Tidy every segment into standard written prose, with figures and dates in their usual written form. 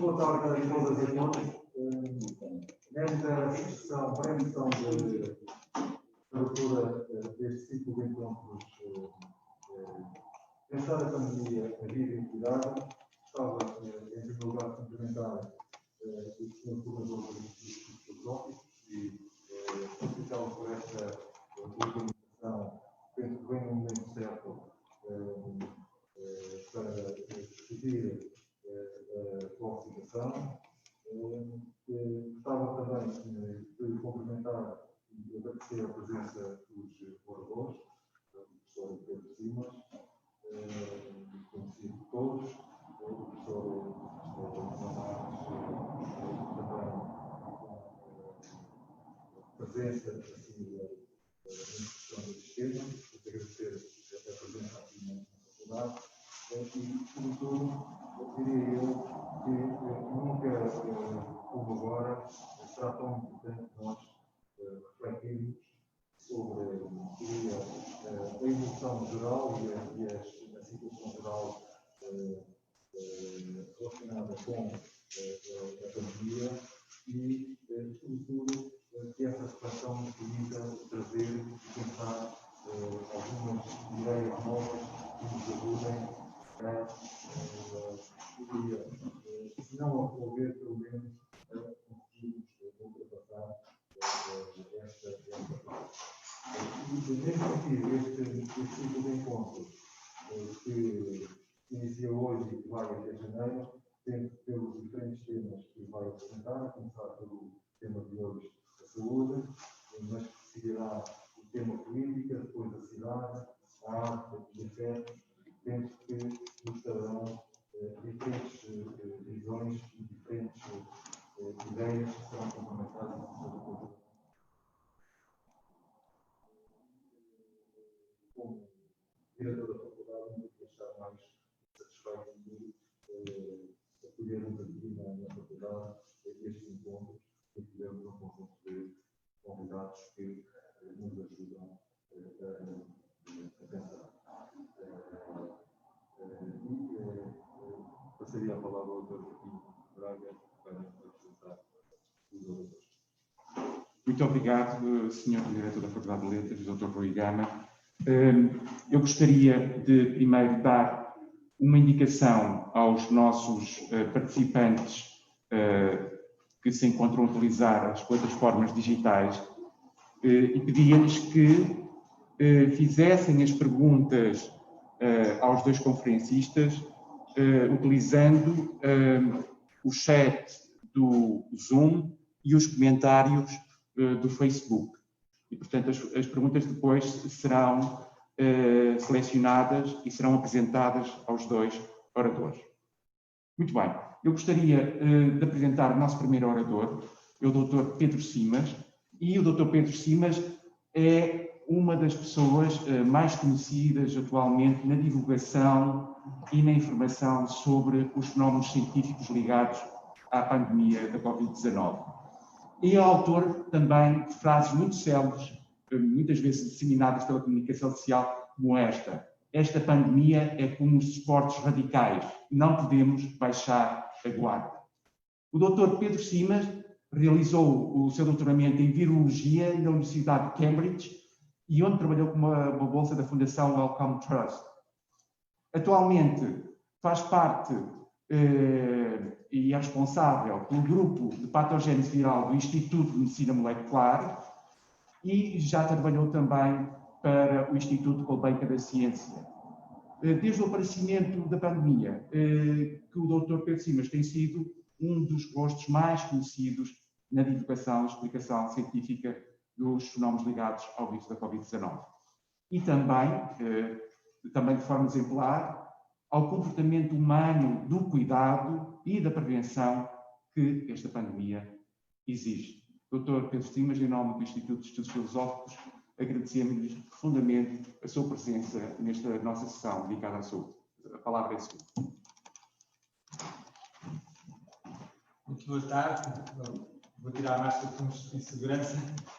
boa tarde a todas e a todos. Nesta sessão, pré-sessão de abertura deste ciclo de encontros, pensar a pandemia, a vida e o cuidado, estava em primeiro lugar a cumprimentar o Sr. Coordenador dos Institutos Filosóficos e felicitá-lo por esta organização. Penso que vem no momento certo para discutir a sua situação. Gostava também de cumprimentar e agradecer a presença dos oradores, do professor Pedro Simas, conhecido por todos, o professor Marques, também com a presença assim, na discussão do sistema, agradecer a presença aqui na faculdade e, sobretudo, diria eu que nunca como agora será tão importante nós refletirmos sobre a evolução geral e a situação geral relacionada com a pandemia e, sobretudo, que essa reflexão nos permita trazer e pensar algumas ideias novas que nos ajudem a, se não a resolver, pelo menos a conseguirmos ultrapassar esta fase. Nesse sentido, este ciclo de encontros que inicia hoje e que vai até janeiro, sempre pelos diferentes temas que vai apresentar, a começar pelo tema de hoje, a saúde, mas que seguirá o tema política, depois a cidade, a arte e a fé. Penso que nos darão diferentes visões e diferentes ideias que serão complementadas na sua. Como diretor da faculdade, não podia estar mais satisfeito de acolhermos aqui na faculdade este encontro e tivemos um conjunto de convidados que nos ajudam a pensar. Passaria a palavra ao Dr. Joaquim Braga para apresentar os oradores. Muito obrigado, Sr. Diretor da Faculdade de Letras, Dr. Rui Gama. Eu gostaria de primeiro dar uma indicação aos nossos participantes que se encontram a utilizar as plataformas digitais e pedia-lhes que fizessem as perguntas aos dois conferencistas utilizando o chat do Zoom e os comentários do Facebook. E, portanto, as perguntas depois serão selecionadas e serão apresentadas aos dois oradores. Muito bem. Eu gostaria de apresentar o nosso primeiro orador, é o Dr. Pedro Simas, e o Dr. Pedro Simas é uma das pessoas mais conhecidas atualmente na divulgação e na informação sobre os fenómenos científicos ligados à pandemia da Covid-19. E é autor também de frases muito célebres, muitas vezes disseminadas pela comunicação social, como esta: esta pandemia é como os esportes radicais, não podemos baixar a guarda. O Dr. Pedro Simas realizou o seu doutoramento em Virologia na Universidade de Cambridge e onde trabalhou com uma bolsa da Fundação Wellcome Trust. Atualmente faz parte e é responsável pelo grupo de patogênese viral do Instituto de Medicina Molecular e já trabalhou também para o Instituto Gulbenkian da Ciência. Desde o aparecimento da pandemia, que o Dr. Pedro Simas tem sido um dos rostos mais conhecidos na divulgação e explicação científica dos fenómenos ligados ao vírus da Covid-19. E também de forma exemplar, ao comportamento humano do cuidado e da prevenção que esta pandemia exige. Dr. Pedro Simas, em nome do Instituto de Estudos Filosóficos, agradecemos-lhe profundamente a sua presença nesta nossa sessão dedicada à saúde. A palavra é sua. Muito boa tarde. Vou tirar a máscara com segurança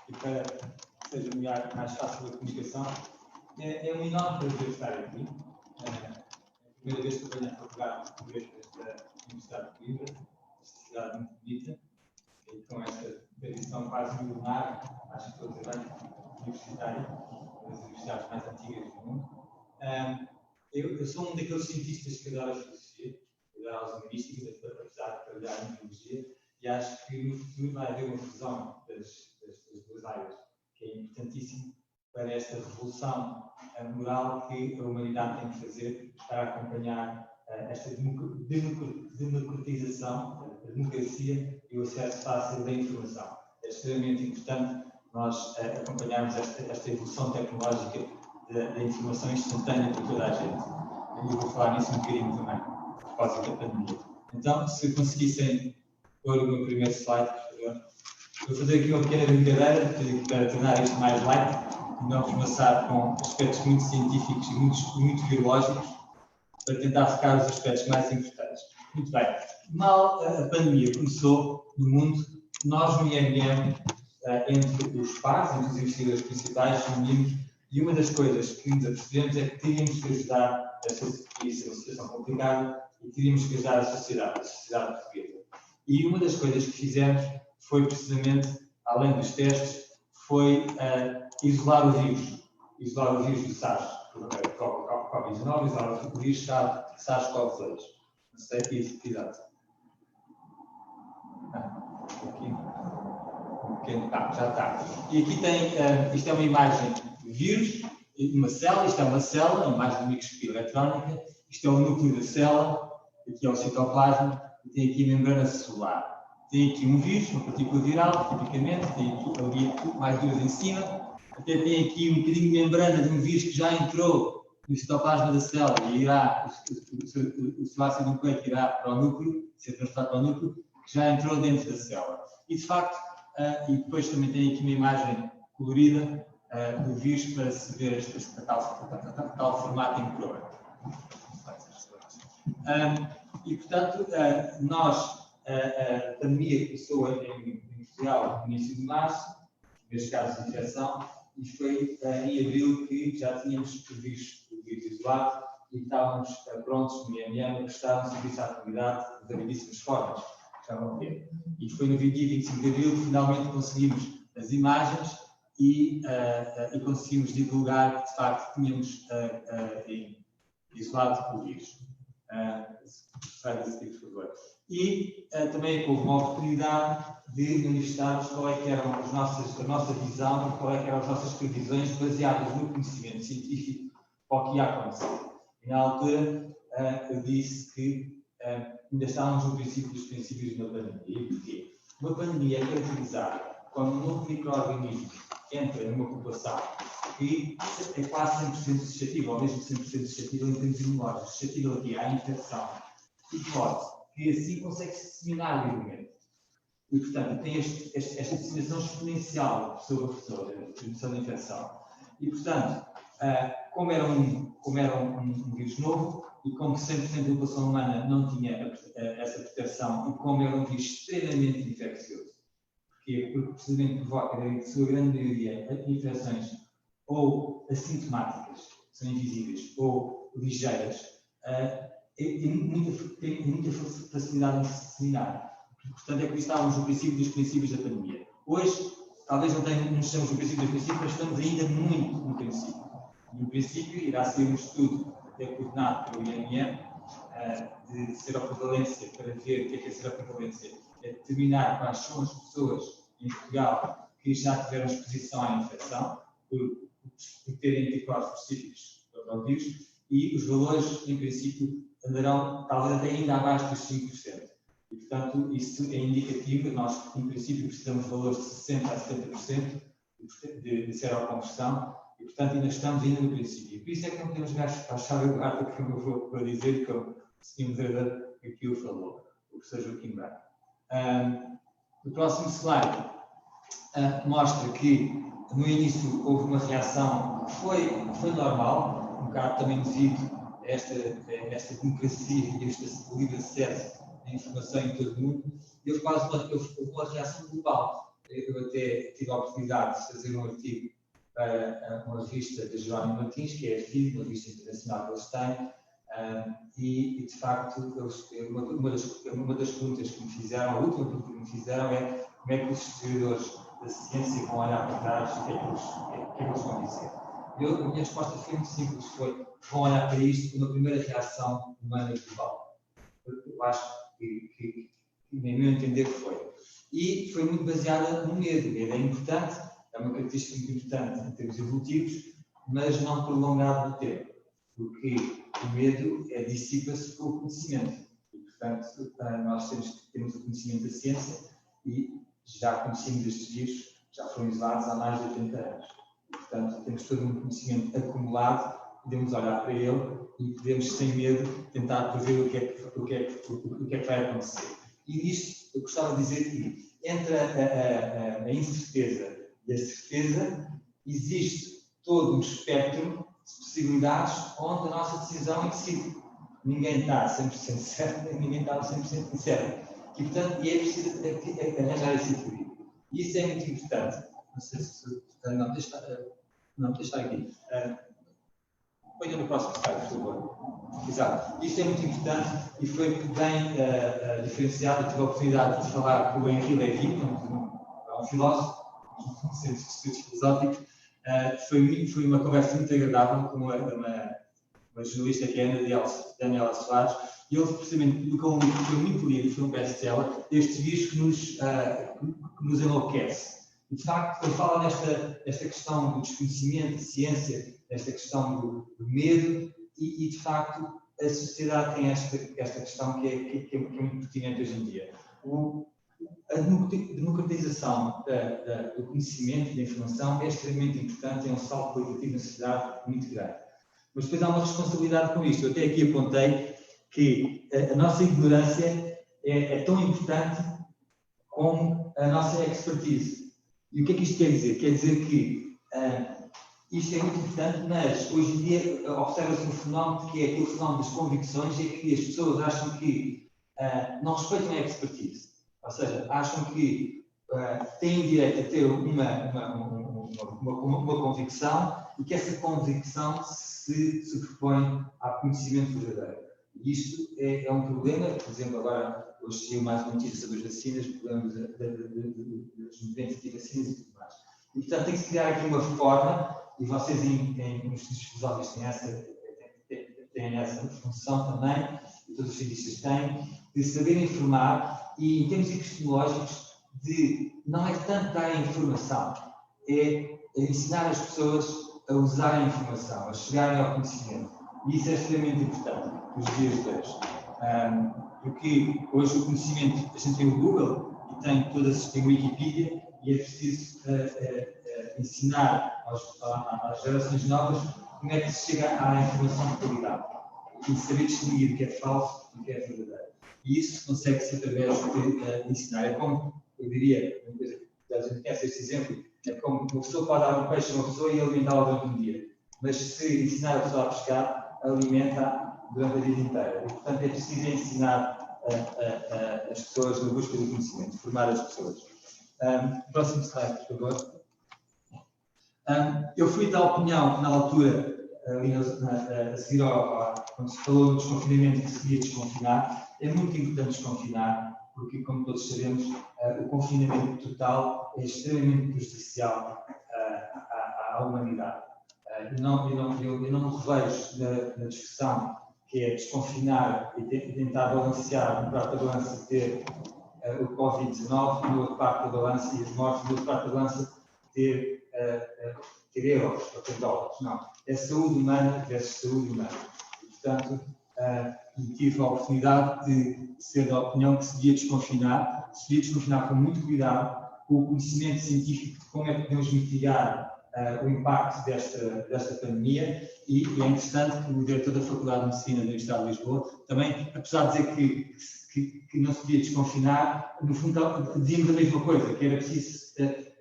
e para que seja mais fácil a comunicação. É um enorme prazer estar aqui. É a primeira vez que venho à faculdade portuguesa da Universidade de Coimbra. cidade muito bonita, e com esta tradição quase milenar, acho que estou a dizer bem, universitária, uma das universidades mais antigas do mundo. Eu sou um daqueles cientistas que adora a filosofia, que adora a humanística, apesar de trabalhar em biologia, e acho que no futuro vai haver uma fusão das duas áreas, que é importantíssimo para esta revolução moral que a humanidade tem que fazer para acompanhar esta democratização, a democracia e o acesso fácil da informação. É extremamente importante nós acompanharmos esta evolução tecnológica da informação instantânea para toda a gente. Eu vou falar nisso um bocadinho também, a propósito da pandemia. Então, se conseguissem pôr o meu primeiro slide, por favor. Vou fazer aqui uma pequena brincadeira para tornar isto mais light e não vos maçar com aspectos muito científicos e muito biológicos, para tentar focar os aspectos mais importantes. Muito bem. Mal a pandemia começou no mundo, nós no IMM, entre os pares, entre os investigadores principais, reunimos, e uma das coisas que nos apercebemos é que teríamos que ajudar esta situação complicada e teríamos que ajudar a sociedade portuguesa. E uma das coisas que fizemos foi precisamente, além dos testes, foi isolar o vírus do SARS-CoV-19, isolar o vírus SARS-CoV-2. Não sei que é exato. Aqui. Já está. E aqui tem, isto é uma imagem de vírus, uma célula, isto é uma célula, uma imagem de microscopia eletrónica, isto é o núcleo da célula, aqui é o citoplasma, e tem aqui a membrana celular. Tem aqui um vírus, uma partícula viral, tipicamente, tem aqui ali mais duas em cima, até tem aqui um bocadinho de membrana de um vírus que já entrou no citoplasma da célula e irá, o seu ácido nucleico irá para o núcleo, ser transportado para o núcleo, que já entrou dentro da célula. E, de facto, e depois também tem aqui uma imagem colorida do vírus para se ver este tal formato em cor. E, portanto, a pandemia começou em Portugal no início de março, primeiros casos de infecção, e foi em abril que já tínhamos o vírus isolado e estávamos prontos no IMM a prestar um serviço à comunidade de variedíssimas formas. Já vão ver. E foi no dia 25 de abril que finalmente conseguimos as imagens e conseguimos divulgar que de facto tínhamos isolado o vírus. Sai desse tipo, por favor. E também houve uma oportunidade de manifestarmos qual é que era a nossa visão e qual é que eram as nossas previsões baseadas no conhecimento científico para o que ia acontecer. E na altura eu disse que ainda estávamos no princípio dos princípios de uma pandemia. E porquê? Uma pandemia é caracterizada quando um novo micro-organismo entra numa população que é quase 100% suscetível, ou mesmo 100% suscetível em termos imunológicos, suscetível aqui à infecção e forte, que assim consegue se disseminar livremente. E, portanto, tem esta disseminação exponencial de pessoa a pessoa, da transmissão da infecção. E, portanto, como era um vírus novo, e como 100% da população humana não tinha essa proteção, e como era um vírus extremamente infeccioso, porque precisamente provoca, na sua grande maioria, infecções ou assintomáticas, são invisíveis, ou ligeiras, tem muita facilidade em se disseminar. Portanto, é que estávamos no princípio dos princípios da pandemia. Hoje, talvez não estejamos no princípio dos princípios, mas estamos ainda muito no princípio. No princípio, irá ser um estudo até coordenado pelo IMM de seroprevalência, para ver o que é seroprevalência, é determinar quais são as pessoas em Portugal que já tiveram exposição à infecção, por terem anticorpos específicos para o vírus, e os valores, em princípio, andarão talvez até ainda abaixo dos 5%. E, portanto, isso é indicativo. Nós, em princípio, precisamos de valores de 60% a 70% de seroconversão, e, portanto, ainda estamos no princípio. Por isso é que não podemos achar o gato que eu vou dizer, como o Sr. Vereador aqui o falou, o professor Joaquim Branco. O próximo slide mostra que, no início, houve uma reação que foi normal, um bocado também devido a esta democracia e a este livre acesso à informação em todo o mundo, e houve quase uma reação global. Eu até tive a oportunidade de fazer um artigo para uma revista de Jerónimo Martins, que é a FIM, uma revista internacional que eles têm, E de facto, uma das perguntas que me fizeram, a última pergunta que me fizeram é como é que os historiadores da ciência vão olhar para trás e o que é que eles vão dizer. A minha resposta foi muito simples, vão olhar para isto como a primeira reação humana global. Eu acho que nem meu entender foi. E foi muito baseada no medo. O medo é importante, é uma característica muito importante em termos evolutivos, mas não prolongado no tempo, porque o medo dissipa-se com o conhecimento. E, portanto, nós temos o conhecimento da ciência e já conhecemos estes vírus, já foram isolados há mais de 80 anos. E, portanto, temos todo um conhecimento acumulado, podemos olhar para ele e podemos, sem medo, tentar prever o que é que vai acontecer. E nisto, eu gostava de dizer que entre a incerteza e a certeza, existe todo um espectro de possibilidades onde a nossa decisão incide. Ninguém está 100% certo, nem ninguém está 100% incerto. E, portanto, é preciso arranjar esse equilíbrio. E isso é muito importante. Não sei se... Não, deixa aqui. Põe no próximo slide, por favor. Exato. Isto é muito importante e foi bem diferenciado. Eu tive a oportunidade de falar com o Henri Lévy, um filósofo, um centro de estudos filosóficos. Foi uma conversa muito agradável com uma jornalista que é a Daniela Soares, e ele precisamente publicou um livro que foi muito lido, foi um best-seller, destes vírus que nos enlouquece. E, de facto, ele fala desta questão do desconhecimento, de ciência, desta questão do medo, e de facto, a sociedade tem esta questão que é muito pertinente hoje em dia. A democratização do conhecimento e da informação é extremamente importante, é um salto qualitativo na sociedade muito grande. Mas depois há uma responsabilidade com isto. Eu até aqui apontei que a nossa ignorância é tão importante como a nossa expertise. E o que é que isto quer dizer? Quer dizer que isto é muito importante, mas hoje em dia observa-se um fenómeno que é aquele fenómeno das convicções, é que as pessoas acham que não respeitam a expertise. Ou seja, acham que têm direito a ter uma convicção e que essa convicção se sobrepõe ao conhecimento verdadeiro. E isto é um problema, por exemplo, agora hoje saiu mais uma notícia sobre as vacinas, problemas dos movimentos de vacinas e tudo mais. E, portanto, tem que se criar aqui uma forma, e vocês nos estudos filosóficos têm essa função também, e todos os cientistas têm, de saber informar, e em termos epistemológicos, não é tanto dar a informação, é ensinar as pessoas a usar a informação, a chegarem ao conhecimento. E isso é extremamente importante nos dias de hoje. Porque hoje o conhecimento, a gente tem o Google e tem a Wikipedia, e é preciso ensinar às gerações novas como é que se chega à informação de qualidade e saber distinguir o que é falso e o que é verdadeiro. E isso consegue-se através de ensinar. É como, eu diria, uma coisa que a gente conhece este exemplo, é como uma pessoa pode dar um peixe a uma pessoa e alimentá-la durante um dia. Mas se ensinar a pessoa a pescar, alimenta durante a vida inteira. E, portanto, é preciso ensinar as pessoas na busca do conhecimento, formar as pessoas. Próximo slide, por favor. Eu fui da opinião que, na altura, a seguir quando se falou do desconfinamento, que se devia desconfinar, é muito importante desconfinar, porque, como todos sabemos, o confinamento total é extremamente prejudicial à humanidade. Eu não me revejo na discussão que é desconfinar e tentar balancear, no prato da balança, ter o Covid-19, no outro prato da balança, e as mortes, no outro prato da balança, ter euros ou ter dólares. Não. É saúde humana versus saúde humana. E, portanto, tive a oportunidade de ser da opinião que se devia desconfinar com muito cuidado, com o conhecimento científico de como é que podemos mitigar o impacto desta pandemia, e é interessante que o diretor da Faculdade de Medicina da Universidade de Lisboa também, apesar de dizer que não se devia desconfinar, no fundo dizíamos a mesma coisa, que era preciso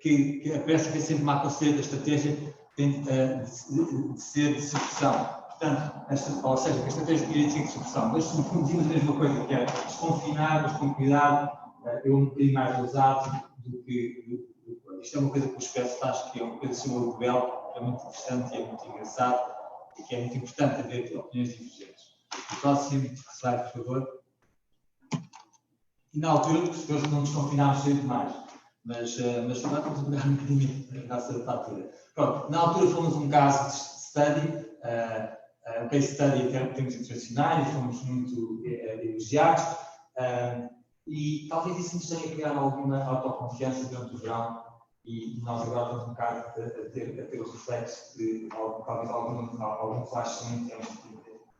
que parece que é sempre uma aconselho da estratégia de ser de supressão. Portanto, ou seja, que a estratégia queria ser de supressão, mas no fundo dizíamos a mesma coisa, que era desconfinar, mas com cuidado, eu um bocadinho mais ousado do que... Isto é uma coisa que o Expresso faz, que é uma coisa sobre o Rebelo, que é muito interessante e é muito engraçado, e que é muito importante haver opiniões divergentes. O próximo slide, por favor. E na altura, percebeu-se que não nos confinámos sempre mais. Mas agora vamos mudar um bocadinho a nossa altura. Pronto, na altura fomos um caso de study, um case study em termos internacionais, fomos muito elogiados, e talvez isso nos tenha criado alguma autoconfiança durante o verão, e nós agora estamos um bocado a ter o reflexo de talvez algum flashpoint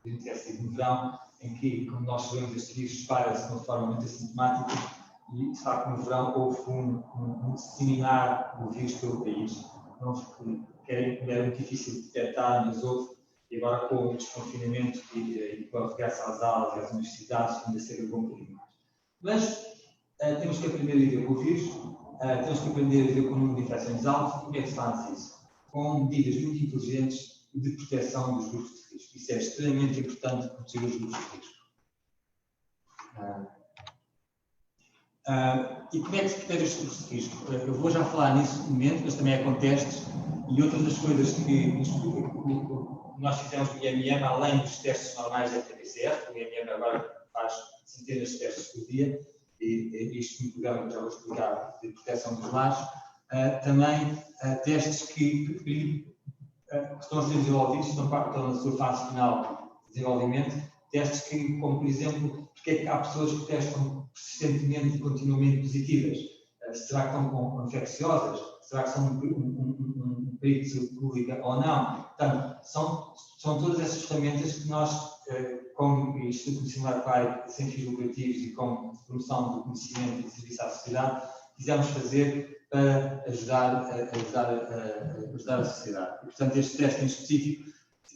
de interesse no verão, em que, como nós sabemos, este vírus dispara-se de uma forma muito assintomática, e de facto no verão houve um disseminar do vírus pelo país, que era muito difícil de detectar, mas houve, e agora com o desconfinamento e com o regresso às aulas e às universidades, ainda ser um bocadinho mais. Mas temos que aprender a viver com o vírus, temos que aprender a viver com o número de infecções alto. E como é que se faz isso? Com medidas muito inteligentes de proteção dos grupos de risco. Isso é extremamente importante, proteger os grupos de risco. E como é que se protege os grupos de risco? Eu vou já falar nisso no momento, mas também é com testes e outras das coisas que nós fizemos no IMM, além dos testes normais da RT-PCR. O IMM agora faz centenas de testes por dia, e isto no programa que já vou explicar de proteção dos lares. Também testes que estão a ser desenvolvidos, estão na sua fase final de desenvolvimento, testes que, como por exemplo, porque é que há pessoas que testam persistentemente e continuamente positivas? Será que estão infecciosas? Será que são um perigo de saúde pública ou não? Portanto, são todas essas ferramentas que nós, como Instituto Nacional de Pai, sem fins lucrativos e com promoção do conhecimento e de serviço à sociedade, quisemos fazer para ajudar a sociedade. E, portanto, este teste em específico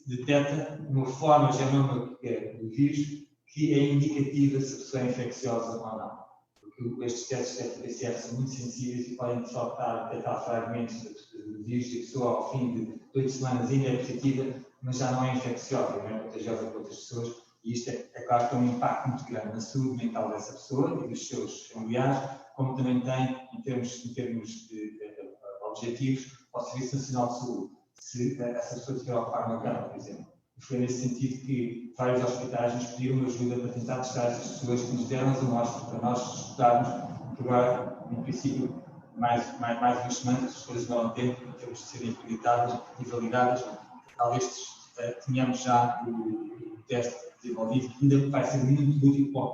detecta uma forma genômica do vírus que é indicativa se a pessoa é infecciosa ou não. Porque estes testes de RT-PCR são muito sensíveis e podem só detectar fragmentos do vírus e a pessoa, ao fim de 8 semanas, ainda é positiva, mas já não é infecciosa, não é contagiosa para outras pessoas. E isto é claro que tem um impacto muito grande na saúde mental dessa pessoa e dos seus familiares, como também tem, em termos de objetivos, ao Serviço Nacional de Saúde, se essa pessoa estiver a ocupar uma cama, por exemplo. E foi nesse sentido que vários hospitais nos pediram ajuda para tentar testar essas pessoas que nos deram as amostras para nós estudarmos, porque agora, no princípio, mais 2 semanas, as coisas não há tempo, temos de serem acreditadas e validadas. Talvez tenhamos já o teste desenvolvido, que ainda vai ser muito útil para o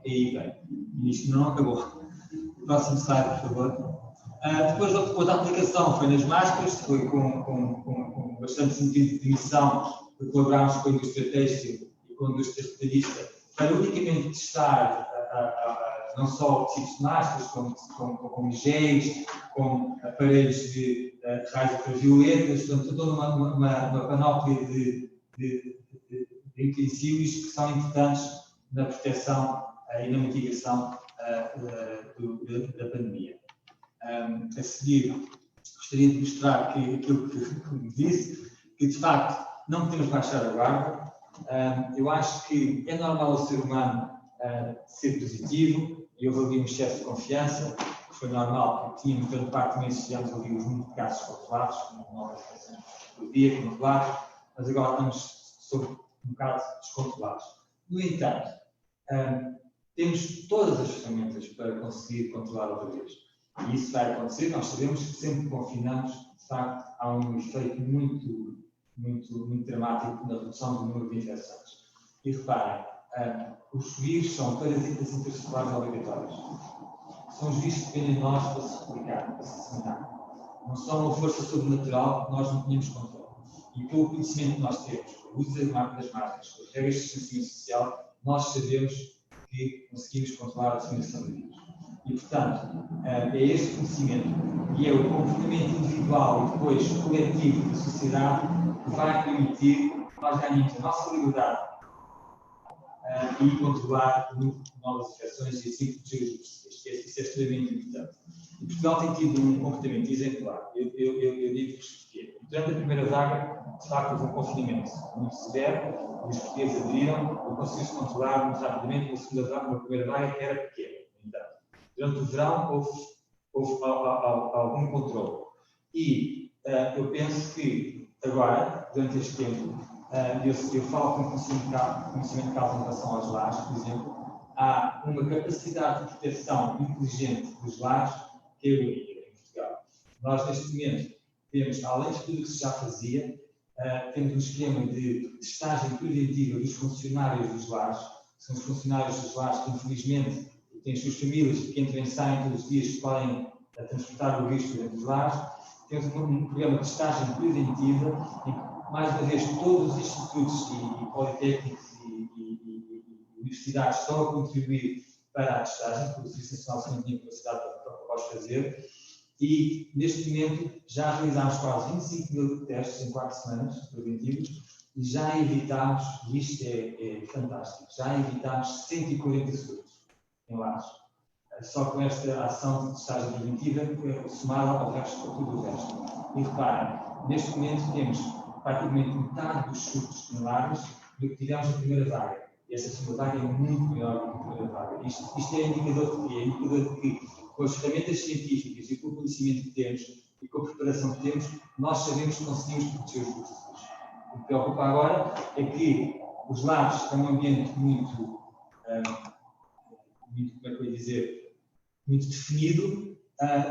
PI vem. E isto não acabou. O próximo slide, por favor. Depois, outra aplicação foi nas máscaras, foi com bastante sentido de missão, colaborámos com a indústria têxtil e com a indústria retalhista para unicamente testar não só tipos de máscaras, como géis, com aparelhos de raios ultravioletas, portanto, toda uma panóplia de utensílios que são importantes na proteção e na mitigação da pandemia. A seguir, gostaria de mostrar aquilo que me disse, que de facto não podemos baixar a guarda. Eu acho que é normal o ser humano ser positivo, e houve ali um excesso de confiança, que foi normal, porque tínhamos grande parte do mês, tivemos ali os muito casos controlados, 9 infecções por dia controlados, mas agora estamos sob um bocado descontrolados. No entanto, temos todas as ferramentas para conseguir controlar outra vez. E isso vai acontecer. Nós sabemos que sempre que confinamos, de facto, há um efeito muito dramático na redução do número de infecções. E reparem, os vírus são parasitas intercelulares obrigatórios. São os vírus que dependem de nós para se replicar, para se disseminar. Não são uma força sobrenatural que nós não tínhamos controle. E pelo conhecimento que nós temos, o uso das máscaras, com as regras de distanciamento social, nós sabemos que conseguimos controlar a disseminação do vírus. E, portanto, é este conhecimento e é o comportamento individual e depois coletivo da sociedade que vai permitir que nós ganhemos a nossa liberdade e controlar novas infecções e assim proteger os grupos. Isso é extremamente importante. E Portugal tem tido um comportamento exemplar. Eu digo-vos que durante a primeira vaga, de facto, houve um confinamento muito severo, os portugueses aderiram e conseguiu-se controlar muito rapidamente uma primeira vaga que era pequena. Durante o verão houve algum controle. E eu penso que agora, durante este tempo, eu falo com conhecimento de causa em relação aos lares, por exemplo, há uma capacidade de proteção inteligente dos lares que é única em Portugal. Nós, neste momento, temos, além de tudo o que se já fazia, temos um esquema de testagem preventiva dos funcionários dos lares, que são os funcionários dos lares que, infelizmente, têm as suas famílias que entram e saem todos os dias, que podem transportar o risco dentro dos lares. Temos um programa de testagem preventiva, em que, mais uma vez, todos os institutos e politécnicos e universidades estão a contribuir para a testagem, porque o Serviço Nacional de Saúde não tinha capacidade para os fazer. E, neste momento, já realizámos quase 25 mil testes em 4 semanas preventivos e já evitámos, e isto é fantástico, já evitámos 140 surtos em lares. Só com esta ação de testagem preventiva, somada ao resto, a tudo o resto. E reparem, neste momento temos praticamente metade dos surtos em lares do que tivemos na primeira vaga. E essa segunda vaga é muito maior do que a primeira vaga. Isto é indicador de quê? É indicador de que, com as ferramentas científicas e com o conhecimento que temos e com a preparação que temos, nós sabemos que conseguimos proteger os nossos. O que me preocupa agora é que os lares estão num ambiente muito, como é que eu ia dizer, muito definido.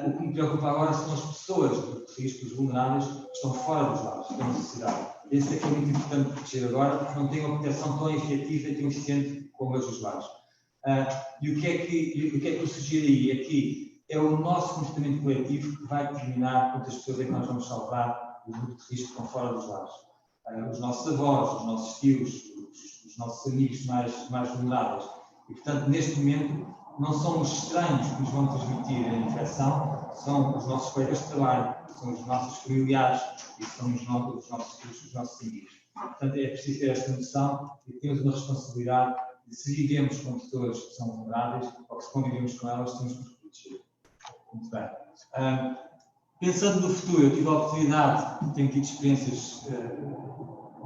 O que me preocupa agora são as pessoas de risco, os vulneráveis, que estão fora dos lares, da sociedade. Esse é que é muito importante proteger agora, porque não tem uma proteção tão efetiva e tão eficiente como as dos lares. E o que é que eu sugiro aí? É que é o nosso comportamento coletivo que vai determinar quantas pessoas é que nós vamos salvar do grupo de risco que estão fora dos lares. Os nossos avós, os nossos tios, os nossos amigos mais vulneráveis. E, portanto, neste momento, não são os estranhos que nos vão transmitir a infecção, são os nossos colegas de trabalho, são os nossos familiares e são os nossos amigos. Portanto, é preciso ter esta noção e temos uma responsabilidade de, se vivemos com pessoas que são vulneráveis ou que se convivemos com elas, temos que nos proteger. Muito bem. Pensando no futuro, eu tive a oportunidade, tenho tido experiências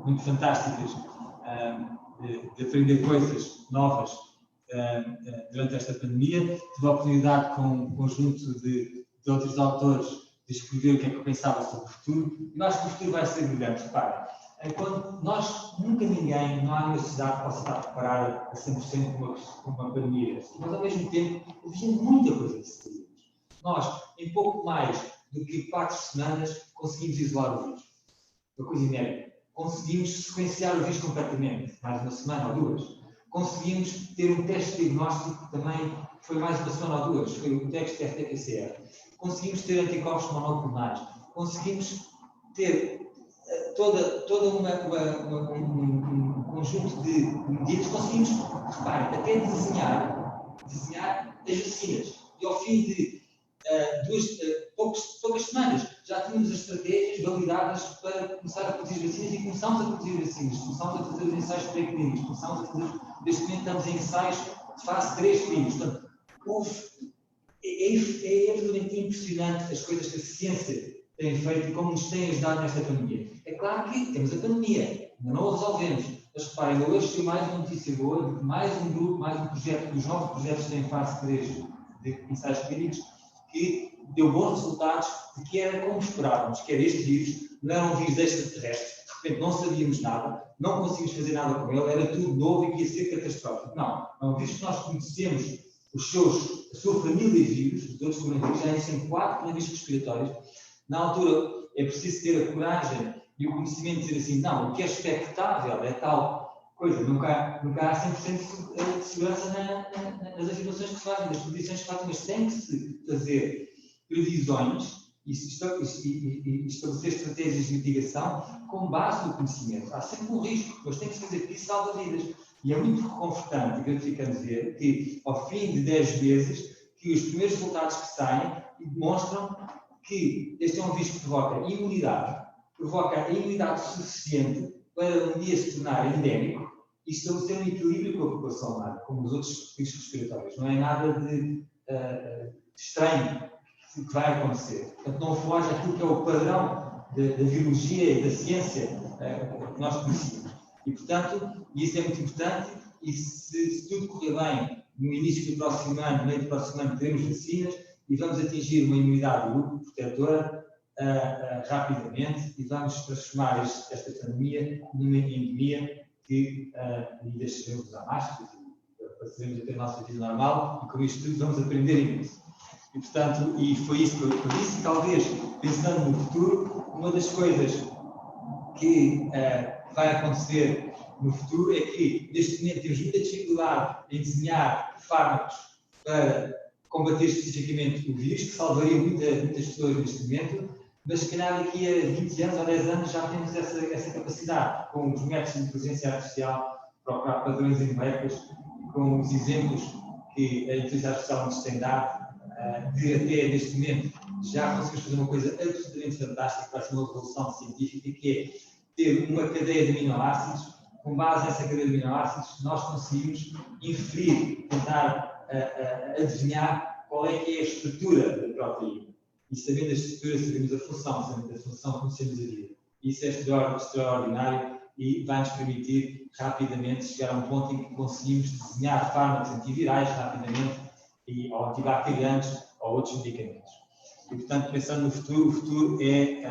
muito fantásticas de aprender coisas novas durante esta pandemia. Tive a oportunidade, com um conjunto de outros autores, de escrever o que é que eu pensava sobre o futuro. Eu acho que o futuro vai ser brilhante. Reparem, quando nunca ninguém, não há nenhuma sociedade que possa estar preparada a 100% com uma pandemia. Mas, ao mesmo tempo, havia muita coisa que se fazia. Nós, em pouco mais do que 4 semanas, conseguimos isolar o vírus. Uma coisa inédita. Conseguimos sequenciar o vírus completamente, mais uma semana ou 2. Conseguimos ter um teste diagnóstico que também foi mais uma semana ou 2, foi o teste RT-PCR. Conseguimos ter anticorpos monoclonais. Conseguimos ter um conjunto de medidas. Conseguimos, reparem, até desenhar as vacinas. E ao fim de poucas semanas já tínhamos as estratégias validadas para começar a produzir vacinas e começamos a produzir vacinas, começamos a fazer os ensaios pré-clínicos, começamos a fazer, neste momento estamos em ensaios de fase 3 clínicos. Portanto, é absolutamente impressionante as coisas que a ciência tem feito e como nos tem ajudado nesta pandemia. É claro que temos a pandemia, ainda não a resolvemos, mas reparem, hoje tem mais uma notícia boa, de mais um grupo, mais um projeto, dos novos projetos que têm fase 3 de ensaios clínicos, que deu bons resultados, porque era como esperávamos, que era este vírus, não era um vírus extraterrestre, de repente não sabíamos nada, não conseguimos fazer nada com ele, era tudo novo e que ia ser catastrófico. Não, é um vírus que nós conhecemos a sua família de vírus, os outros coronavírus, já existem 4 coronavírus respiratórios. Na altura é preciso ter a coragem e o conhecimento de dizer assim, não, o que é expectável é tal coisa, nunca há 100% de segurança nas afirmações que se fazem, nas previsões que se fazem, mas tem que se fazer previsões e estabelecer estratégias de mitigação com base no conhecimento. Há sempre um risco, mas tem que se fazer, porque isso salva vidas. E é muito reconfortante e gratificante ver que, ao fim de 10 meses, que os primeiros resultados que saem demonstram que este é um vírus que provoca a imunidade suficiente para um dia se tornar endémico e estabelecer um equilíbrio com a população humana, como os outros vírus respiratórios. Não é nada de estranho que vai acontecer. Portanto, não foge àquilo que é o padrão da virologia e da ciência que nós conhecemos. E, portanto, isso é muito importante, e se tudo correr bem, no início do próximo ano, no meio do próximo ano, teremos vacinas e vamos atingir uma imunidade de grupo protetora rapidamente e vamos transformar esta pandemia numa endemia que ainda devemos usar máscaras para podermos ter a nossa vida normal e com isto tudo vamos aprender imenso. E, portanto, e foi isso que eu disse, e talvez, pensando no futuro, uma das coisas que vai acontecer no futuro é que, neste momento, temos muita dificuldade em desenhar fármacos para combater especificamente o vírus, que salvaria muitas pessoas neste momento, mas se calhar daqui a 20 anos ou 10 anos já temos essa capacidade, com os métodos de inteligência artificial, procurar padrões em moléculas, com os exemplos que a inteligência artificial nos tem dado, de até neste momento já conseguimos fazer uma coisa absolutamente fantástica, para ser uma revolução científica, que é ter uma cadeia de aminoácidos. Com base nessa cadeia de aminoácidos, nós conseguimos inferir, tentar adivinhar qual é que é a estrutura da proteína. E sabendo a estrutura, sabemos a função, sabendo a função, conhecemos a vida. Isso é extraordinário e vai-nos permitir rapidamente chegar a um ponto em que conseguimos desenhar fármacos antivirais rapidamente, ou antibacterianos, ou outros medicamentos. E, portanto, pensando no futuro, o futuro é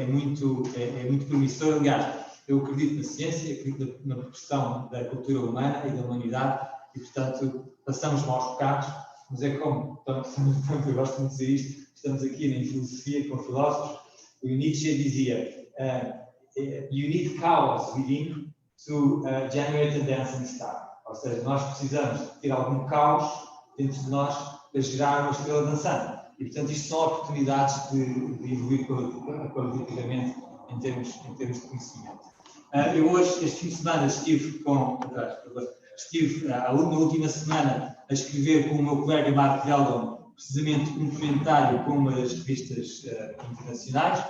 muito promissor. Aliás, eu acredito na ciência, acredito na progressão da cultura humana e da humanidade, e, portanto, passamos maus bocados, mas é como, portanto, eu gosto muito de dizer isto, estamos aqui na filosofia com filósofos, o Nietzsche dizia, you need chaos within to generate a dancing star. Ou seja, nós precisamos ter algum caos dentro de nós para gerar uma estrela dançante. E, portanto, isto são oportunidades de evoluir qualitativamente em termos de conhecimento. Eu hoje, este fim de semana, estive na última semana a escrever com o meu colega Mark Veldon, precisamente um comentário com uma das revistas internacionais,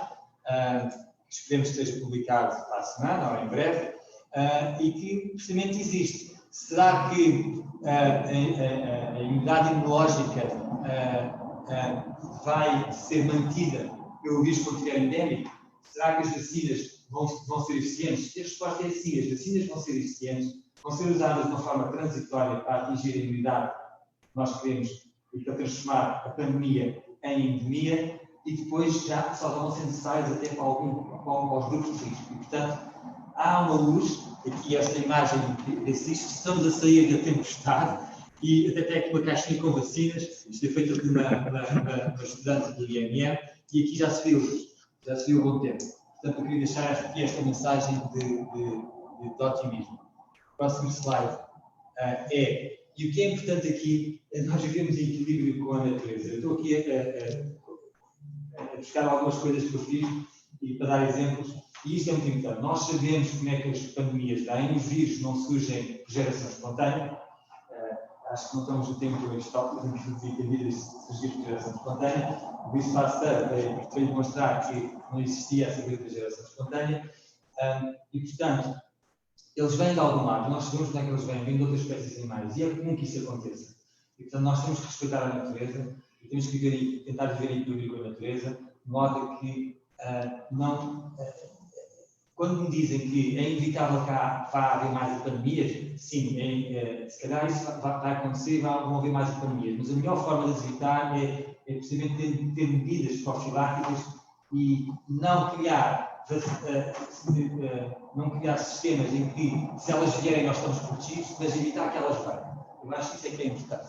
que esperemos que seja publicado para a semana ou em breve, e que precisamente existe. Será que a imunidade imunológica vai ser mantida pelo vírus quando estiver endémico? Será que as vacinas vão ser eficientes? A resposta é sim, as vacinas vão ser eficientes, vão ser usadas de uma forma transitória para atingir a imunidade que nós queremos e para transformar a pandemia em endemia, e depois já só vão ser necessárias até para os grupos de risco. E, portanto, há uma luz, aqui esta imagem desse risco, estamos a sair da tempestade, e até tem aqui uma caixinha com vacinas, isto é feito por uma estudante do IMR, e aqui já se viu luz, já se viu um bom tempo. Portanto, eu queria deixar aqui esta mensagem de otimismo. O próximo slide e o que é importante aqui, nós vivemos em equilíbrio com a natureza. Eu estou aqui a buscar algumas coisas que eu fiz e para dar exemplos, e isto é muito importante. Nós sabemos como é que as pandemias vêm, os vírus não surgem por geração espontânea. Acho que não estamos no tempo em que podemos dizer que a vida surgiu por geração espontânea. O Luís Pasteur veio demonstrar que não existia essa vida de geração espontânea, e, portanto, eles vêm de algum lado, nós sabemos como é que eles vêm de outras espécies animais, e é comum que isso aconteça. E, portanto, nós temos que respeitar a natureza e temos que tentar viver em equilíbrio com a natureza, de modo que quando me dizem que é inevitável que vá haver mais pandemias, sim, se calhar isso vai acontecer e vão haver mais pandemias, mas a melhor forma de as evitar é precisamente ter medidas profiláticas e não criar sistemas em que, se elas vierem, nós estamos protegidos, mas evitar que elas venham. Eu acho que isso é que é importante.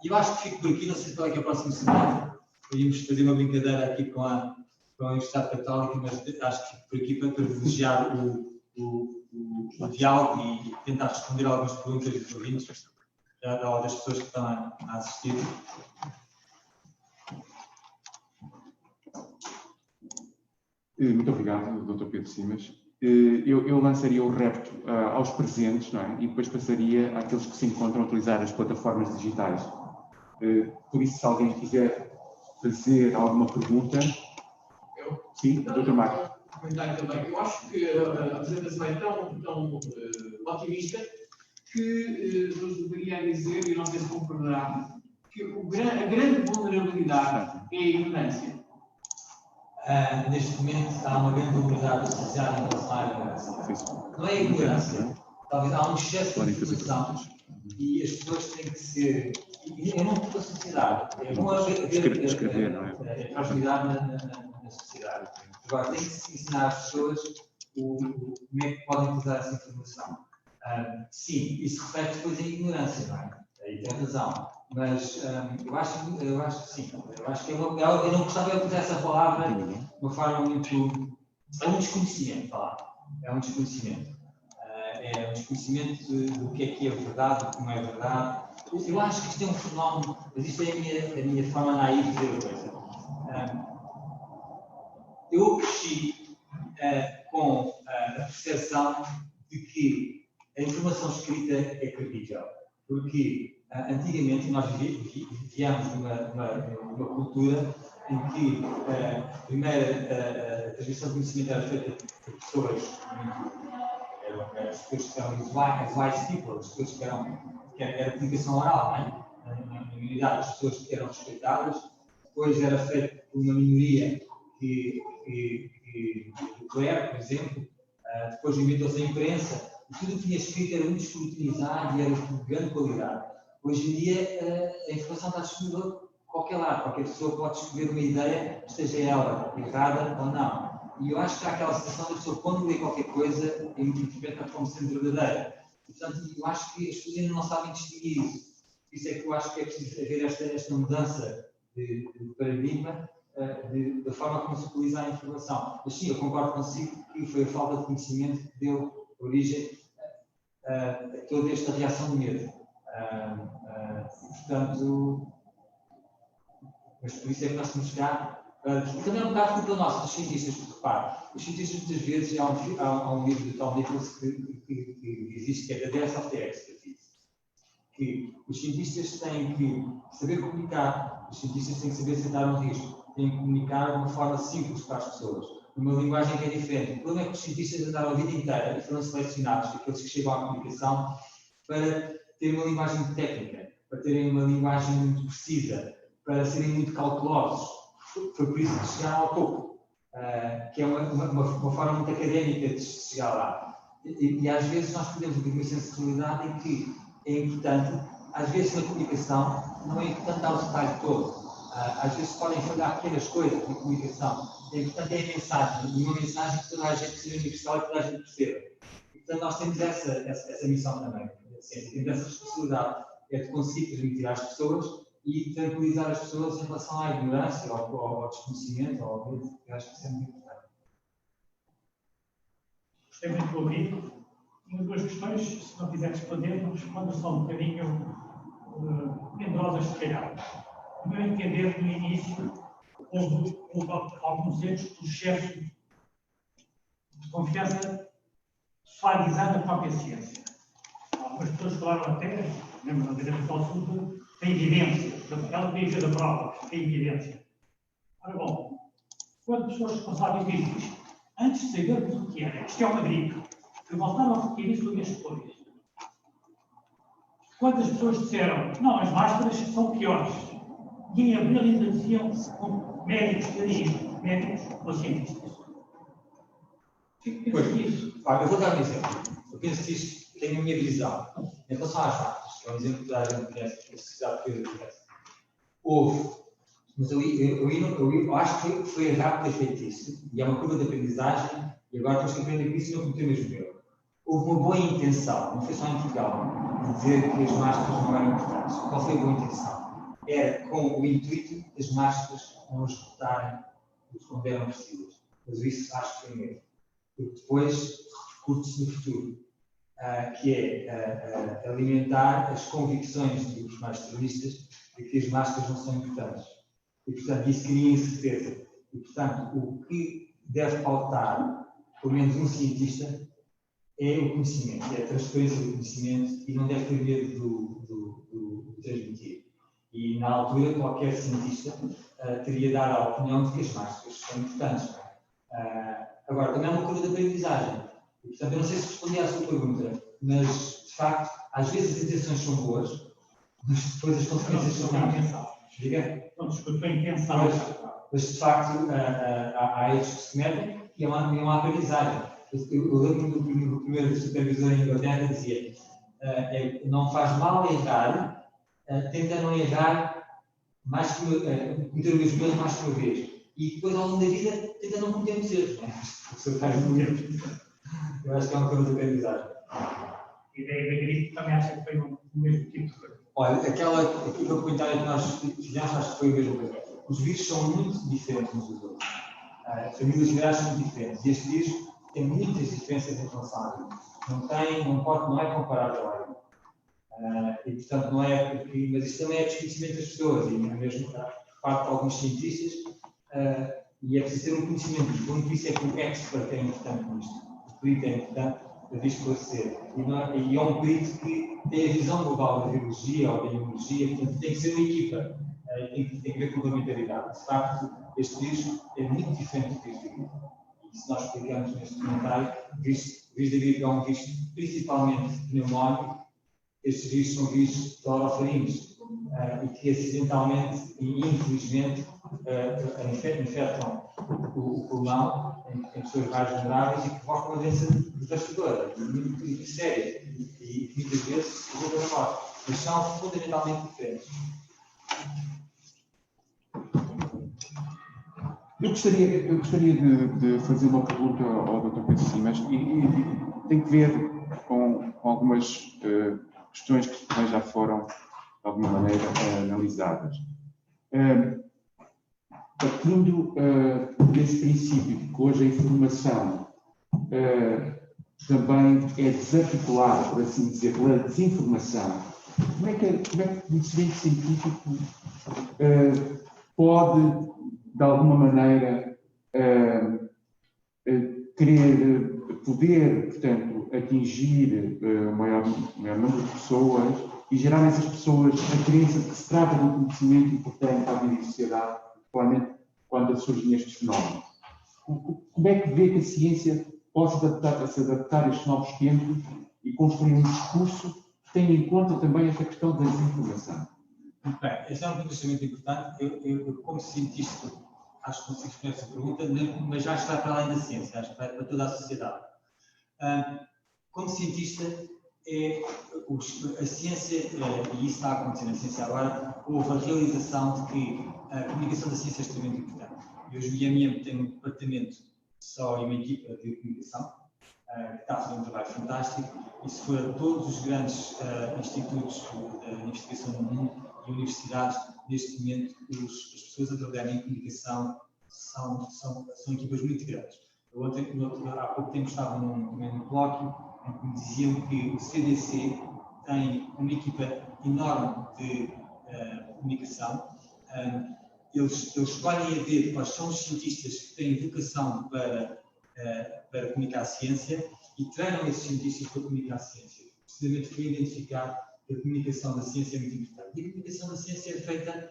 Eu acho que fico por aqui, não sei qual é que é o próximo slide. Podíamos fazer uma brincadeira aqui com a Universidade Católica, mas acho que fico por aqui para privilegiar o diálogo e tentar responder a algumas perguntas dos ouvintes, ou das pessoas que estão a assistir. Muito obrigado, Dr. Pedro Simas. Eu lançaria o repto aos presentes, não é? E depois passaria àqueles que se encontram a utilizar as plataformas digitais. Por isso, se alguém quiser fazer alguma pergunta... Sim, Dr. Marcos. Comentário também. Eu acho que a apresentação é tão otimista que nos deveria dizer, e não sei se concordará, que a grande vulnerabilidade é a ignorância. Neste momento há uma grande vulnerabilidade associada em relação à ignorância. Não é a ignorância, talvez há um excesso de informação e as pessoas têm que ser E eu não culpo a sociedade. É bom haver Escrever, não é? a proximidade na sociedade. Agora, tem que se ensinar às pessoas como é que podem usar essa informação. Sim, isso reflete depois em ignorância, não é? Aí tem razão. Mas eu acho que sim. Eu acho que eu não gostava de usar essa palavra de uma forma muito. É um desconhecimento, falar. É um desconhecimento. É um desconhecimento do que é verdade, do que não é verdade. Eu acho que isto é um fenómeno, mas isto é a minha forma naiva de dizer a coisa. Eu cresci com a percepção de que a informação escrita é credível. Porque antigamente nós vivíamos numa cultura em que primeiro a transmissão de conhecimento era feita por pessoas as pessoas que eram advice people, as pessoas que era comunicação oral, não é? Na minoridade, as pessoas que eram respeitadas, depois era feito por uma minoria do clero, por exemplo, depois inventou-se a imprensa, e tudo o que tinha escrito era muito escrutinizado e era de grande qualidade. Hoje em dia a informação está disponível a qualquer lado, qualquer pessoa pode escrever uma ideia, esteja ela errada ou não. E eu acho que há aquela sensação da pessoa, quando lê qualquer coisa, interpreta como sendo verdadeira. Portanto, eu acho que as pessoas ainda não sabem distinguir isso. Por isso é que eu acho que é preciso haver esta mudança de paradigma da forma como se utiliza a informação. Mas sim, eu concordo consigo que foi a falta de conhecimento que deu origem a toda esta reação de medo. Portanto, mas por isso é que nós temos cá. E também é um bocado culpa nossa, dos cientistas, porque repare, os cientistas muitas vezes, há um livro de Tom Nichols que existe, que é The Death of the Expertise, que os cientistas têm que saber comunicar, os cientistas têm que saber aceitar um risco, têm que comunicar de uma forma simples para as pessoas, numa linguagem que é diferente. O problema é que os cientistas andaram a vida inteira e foram selecionados, aqueles que chegam à comunicação, para terem uma linguagem técnica, para terem uma linguagem muito precisa, para serem muito cautelosos. Foi por isso que chegaram ao topo, que é uma forma muito académica de chegar lá. E às vezes nós podemos ter uma sensibilidade em que é importante, às vezes na comunicação, não é importante dar o detalhe todo. Às vezes podem falhar pequenas coisas na comunicação. É importante é a mensagem, e uma mensagem que toda a gente seja universal e que toda a gente perceba. E, portanto, nós temos essa missão também, a ciência, temos essa responsabilidade, é de conseguir transmitir às pessoas e tranquilizar as pessoas em relação à ignorância, ao desconhecimento, ao medo, que eu acho que isso é muito importante. Gostei muito de ouvir. Tenho duas questões, se não quiser responder, respondo só um bocadinho pendurosas, se calhar. No meu entender, no início, houve alguns erros de excesso de confiança, suavizando a própria ciência. Algumas pessoas falaram até, mesmo na direita ao sul, da evidência. Ela podia ser da prova, da evidência. Ora bom, quando pessoas responsáveis dizem isto, antes de sabermos o que era, isto é uma gripe, que voltaram a repetir isso um mês depois. Quando as pessoas disseram, não, as máscaras são piores, e em abril ainda diziam médicos que diziam, médicos ou cientistas. Pois, eu vou dar um exemplo. Eu penso que isto tem a minha visão. Em relação às máscaras, que é um exemplo que toda a gente conhece, que a sociedade que eu conhece. Houve, mas eu acho que foi errado ter feito isso, e é uma curva de aprendizagem, e agora depois que aprender com isso não cometer o mesmo erro. Houve uma boa intenção, não foi só em Portugal, de dizer que as máscaras não eram importantes. Qual foi a boa intenção? Era com o intuito das máscaras não esgotarem quando eram precisas. Mas isso acho que foi mesmo. Porque depois repercute-se no futuro, que é alimentar as convicções dos grupos mais terroristas de que as máscaras não são importantes. E, portanto, isso cria incerteza. E, portanto, o que deve pautar, pelo menos um cientista, é o conhecimento, é a transferência do conhecimento e não deve ter medo do transmitir. E, na altura, qualquer cientista teria dado a opinião de que as máscaras são importantes. Agora, também é uma coisa de aprendizagem. E, portanto, eu não sei se respondi à sua pergunta, mas, de facto, às vezes as intenções são boas, mas depois as consequências são más. Diga? Não, desculpa, a intenção. Mas, de facto, há erros que se cometem e é uma aprendizagem. Eu lembro do primeiro supervisor em Inglaterra dizia não faz mal errar, tenta não errar mais que cometer o mesmo erro mais que uma vez. E depois, ao longo da vida, tenta não cometer os erros. Eu acho que é uma coisa de aprendizagem. E da gripe também acha que foi o mesmo tipo de coisa? Olha, aquele comentário que nós fizemos, acho que foi a mesma coisa. Os vírus são muito diferentes uns dos outros. As famílias virais são muito diferentes. E este vírus tem muitas diferenças em relação à gripe. Não é comparável à gripe. E, portanto, não é porque... Mas isto também é desconhecimento das pessoas, e mesmo por parte de alguns cientistas, e é preciso ter um conhecimento disto. Por isso é que o expert é importante nisto. O perito é importante para esclarecer. E é um perito que tem a visão global da virologia ou da imunologia, portanto, tem que ser uma equipa. Tem que haver complementaridade. De facto, este vírus é muito diferente do vírus da gripe. E se nós explicamos neste comentário, o vírus da gripe é um vírus principalmente pneumónico. Estes vírus são vírus de orofaringes e que acidentalmente e infelizmente infectam o pulmão em pessoas mais vulneráveis e que provocam uma doença devastadora e muito séria e que muitas vezes resulta na morte. Mas são fundamentalmente diferentes. Eu gostaria de fazer uma pergunta ao Dr. Pedro Simas e tem que ver com algumas questões que também já foram, de alguma maneira, analisadas. Partindo desse princípio de que hoje a informação também é desarticulada, por assim dizer, pela desinformação, como é que o conhecimento científico pode, de alguma maneira, poder, portanto, atingir o maior número de pessoas e gerar nessas pessoas a crença de que se trata de um conhecimento importante para a vida e sociedade, principalmente quando surgem estes fenómenos. Como é que vê que a ciência possa se adaptar a estes novos tempos e construir um discurso que tenha em conta também esta questão da desinformação? Muito bem, esse é um ponto muito importante. Eu, como cientista, acho que consigo responder essa pergunta, mas já está para além da ciência, acho que vai para toda a sociedade. Como cientista, a ciência, e isso está a acontecer na ciência agora, houve a realização de que a comunicação da ciência é extremamente importante. E hoje o IMM tem um departamento só e uma equipa de comunicação, que está a fazer um trabalho fantástico, e se for a todos os grandes institutos de investigação do mundo e universidades, neste momento, as pessoas a trabalhar em comunicação são equipas muito grandes. Há pouco tempo estava num colóquio em que me diziam que o CDC tem uma equipa enorme de comunicação. Eles escolhem a ver quais são os cientistas que têm vocação para comunicar a ciência e treinam esses cientistas para comunicar a ciência. Precisamente para identificar que a comunicação da ciência é muito importante. E a comunicação da ciência é feita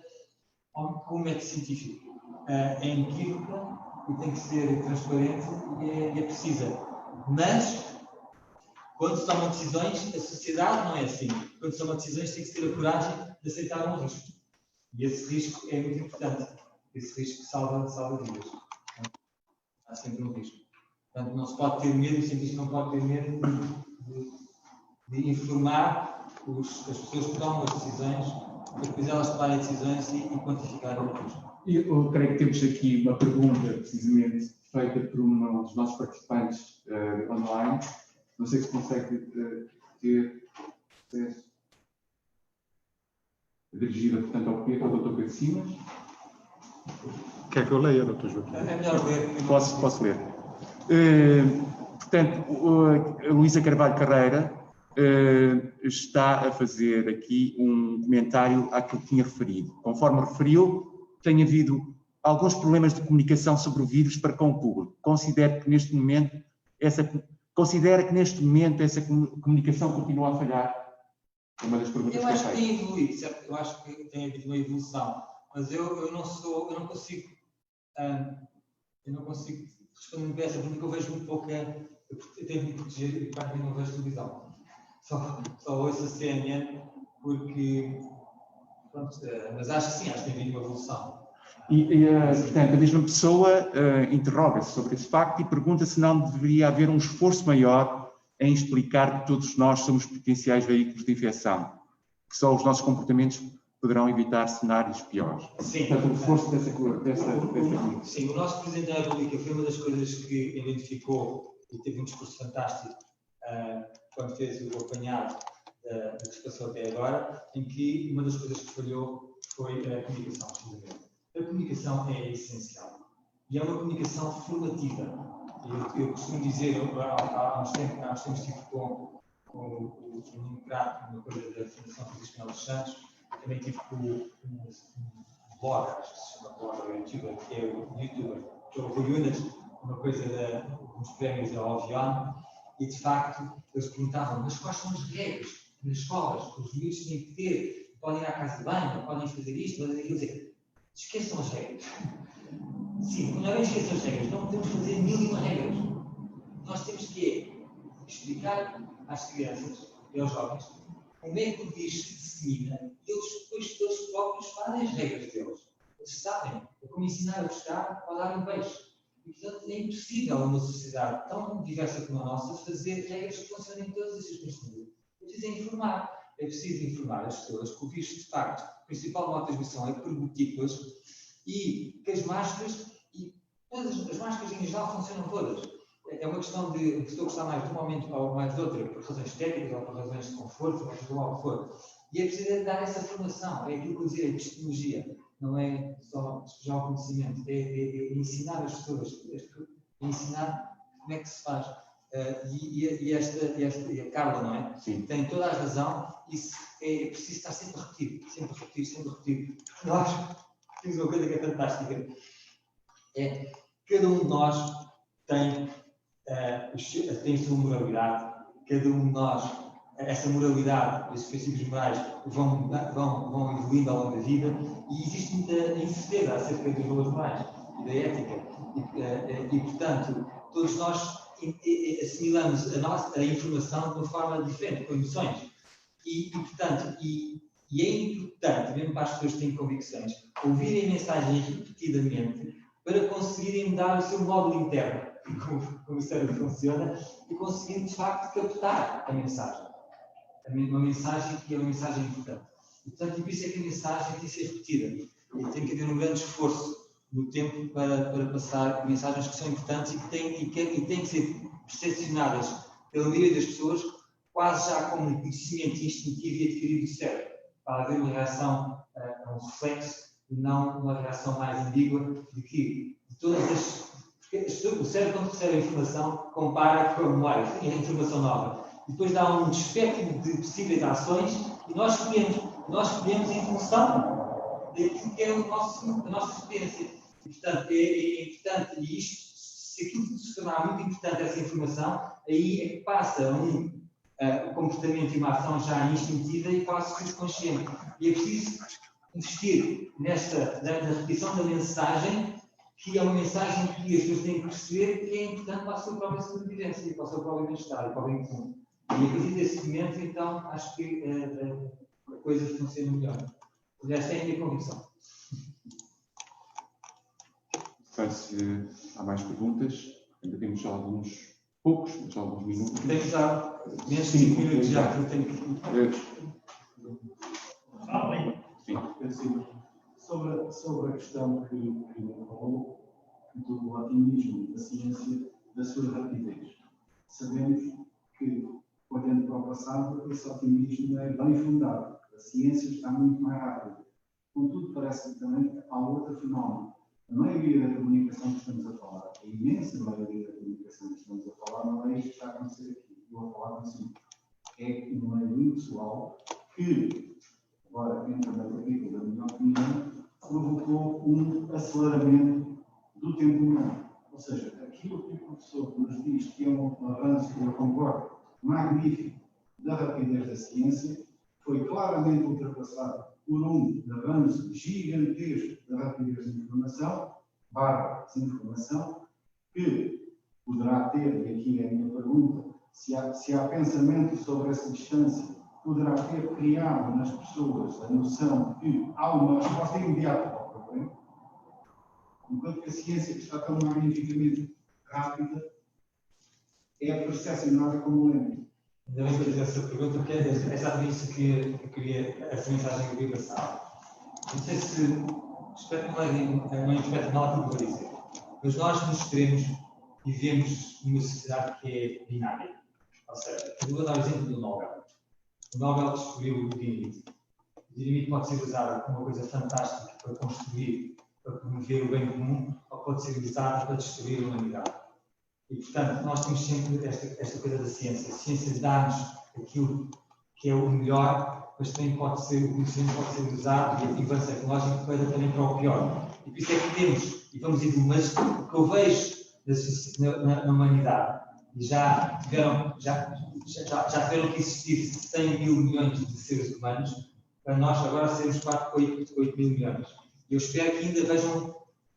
com um método científico. É inequívoca e tem que ser transparente e é precisa. Mas, quando se tomam decisões, a sociedade não é assim. Quando se tomam decisões, tem que ter a coragem de aceitar um risco. E esse risco é muito importante. Esse risco salva vidas. Há sempre um risco. Portanto, não se pode ter medo, o cientista não pode ter medo de informar as pessoas que tomam as decisões, para depois elas tomarem decisões e quantificarem o risco. Eu creio que temos aqui uma pergunta, precisamente, feita por um dos nossos participantes online. Não sei se consegue ter acesso. Dirigida, portanto, ao Dr. Pedro Simas. Quer que eu leia, Dr. Joaquim? É melhor ler. Posso ler. Portanto, a Luísa Carvalho Carreira está a fazer aqui um comentário àquilo que tinha referido. Conforme referiu, tem havido alguns problemas de comunicação sobre o vírus para com o público. Considera que neste momento essa comunicação continua a falhar? É uma das perguntas Eu acho que que tem evoluído, certo? Eu acho que tem havido uma evolução, mas eu não consigo responder a essa pergunta, porque eu vejo muito pouca. Eu tenho que me proteger e praticamente não vejo televisão. Só ouço a CNN porque. Pronto, mas acho que sim, acho que tem havido uma evolução. Portanto, a mesma pessoa interroga-se sobre esse facto e pergunta se não deveria haver um esforço maior em explicar que todos nós somos potenciais veículos de infecção, que só os nossos comportamentos poderão evitar cenários piores. Sim. Portanto, o reforço dessa comunicação. Sim, o nosso Presidente da República foi uma das coisas que identificou e teve um discurso fantástico quando fez o apanhado do que se passou até agora, em que uma das coisas que falhou foi a comunicação, precisamente. A comunicação é essencial e é uma comunicação formativa. Eu costumo dizer, há uns tempos estive com o Nuno Crato, uma coisa da Fundação Francisco Manuel dos Santos, também tive com um blog, acho que se chama blog, youtuber, que é o youtuber, que é o Rui Unas, uma coisa dos prémios da Ovion, e de facto eles perguntavam, mas quais são as regras nas escolas que os miúdos têm que ter? Podem ir à casa de banho, podem fazer isto, podem fazer aquilo. Esqueçam as regras. Sim, não é esqueçam as regras, não podemos fazer 1001 regras. Nós temos que explicar às crianças e aos jovens como é que o vírus se dissemina e eles próprios fazem as regras deles. Eles sabem, é como ensinar a pescar ou a dar um peixe. E, portanto, é impossível numa sociedade tão diversa como a nossa fazer regras que funcionem em todas as circunstâncias. É preciso informar. É preciso informar as pessoas que o vírus, de facto, o principal modo de transmissão é por gotículas e que as máscaras, e todas as máscaras em geral funcionam todas. É uma questão de estou a gostar mais de um momento ou mais de outro, por razões estéticas ou por razões de conforto, ou seja lá o que for. E é preciso dar essa formação, é aquilo que eu dizia, é epistemologia, não é só despejar o conhecimento, é ensinar as pessoas, é ensinar como é que se faz. E a Carla, não é? Sim. Tem toda a razão, isso é preciso estar sempre a repetir, sempre a repetir, sempre a repetir. Nós temos uma coisa que é fantástica, é cada um de nós tem a sua moralidade, cada um de nós, essa moralidade, esses princípios morais vão evoluindo ao longo da vida e existe muita incerteza acerca dos valores morais e da ética e portanto, todos nós assimilamos a informação de uma forma diferente, com emoções portanto, é importante, mesmo para as pessoas que têm convicções, ouvirem mensagens repetidamente para conseguirem mudar o seu módulo interno, como o cérebro funciona, e conseguirem, de facto, captar a mensagem. Uma mensagem que é uma mensagem importante. E, portanto, por isso é que a mensagem tem que ser repetida. E tem que haver um grande esforço no tempo para passar mensagens que são importantes e que têm que ser percepcionadas pela maioria das pessoas, quase já como um conhecimento instintivo e adquirido do cérebro, para haver uma reação, um reflexo, e não uma reação mais ambígua de que de todas as... Porque o cérebro, quando recebe a informação, compara com a memória, é a informação nova. E depois dá um espectro de possíveis ações e nós escolhemos em função daquilo que é a nossa experiência. E, portanto, é importante, e isto, se aquilo se tornar muito importante, essa informação, aí é que passa o comportamento e uma ação já instintiva e quase subconsciente. E é preciso investir na repetição da mensagem, que é uma mensagem que as pessoas têm que perceber que é importante para a sua própria sobrevivência, para o seu próprio bem-estar, para o bem comum. E a partir desse momento, então, acho que a coisa funciona melhor. Essa é a minha convicção. Não sei se há mais perguntas. Ainda temos poucos, mas alguns minutos. Tenho já menos de 5 minutos já que eu tenho que... Sim. Sobre a questão que falou do otimismo da ciência, da sua rapidez. Sabemos que, olhando para o passado, esse otimismo é bem fundado. A ciência está muito mais rápida. Contudo, parece-me também que há outro fenómeno. A maioria da comunicação que estamos a falar, a imensa maioria da comunicação que estamos a falar, não é isto que está a acontecer aqui. Eu vou falar consigo. É um meio pessoal que, agora entra na perspectiva da minha opinião, provocou um aceleramento do tempo humano. Ou seja, aquilo que o professor nos diz que é um avanço, que eu concordo, magnífico, da rapidez da ciência, foi claramente ultrapassado por um avanço gigantesco da rapidez da informação, desinformação, que poderá ter, e aqui é a minha pergunta, se há pensamento sobre essa distância, poderá ter criado nas pessoas a noção de que há uma resposta imediata ao problema, enquanto que a ciência, que está tão magnificamente rápida, é percepcionada como lenta. Ainda bem que eu fiz essa pergunta, porque é exatamente isso que eu queria, essa mensagem que eu queria passar. Não sei se, espero que não interprete mal aquilo que eu vou dizer, mas nós nos extremos vivemos numa sociedade que é binária. Ou seja, eu vou dar o exemplo do Nobel. O Nobel descobriu o dinamite. O dinamite pode ser usado como uma coisa fantástica para construir, para promover o bem comum, ou pode ser usado para destruir a humanidade. E, portanto, nós temos sempre esta coisa da ciência. A ciência dá-nos aquilo que é o melhor, mas também pode ser, o conhecimento pode ser usado e o avanço tecnológico também para o pior. E por isso é que temos, e vamos dizer, mas o que eu vejo na humanidade, e já tiveram que existir 100 mil milhões de seres humanos, para nós agora sermos 8 mil milhões. E eu espero que ainda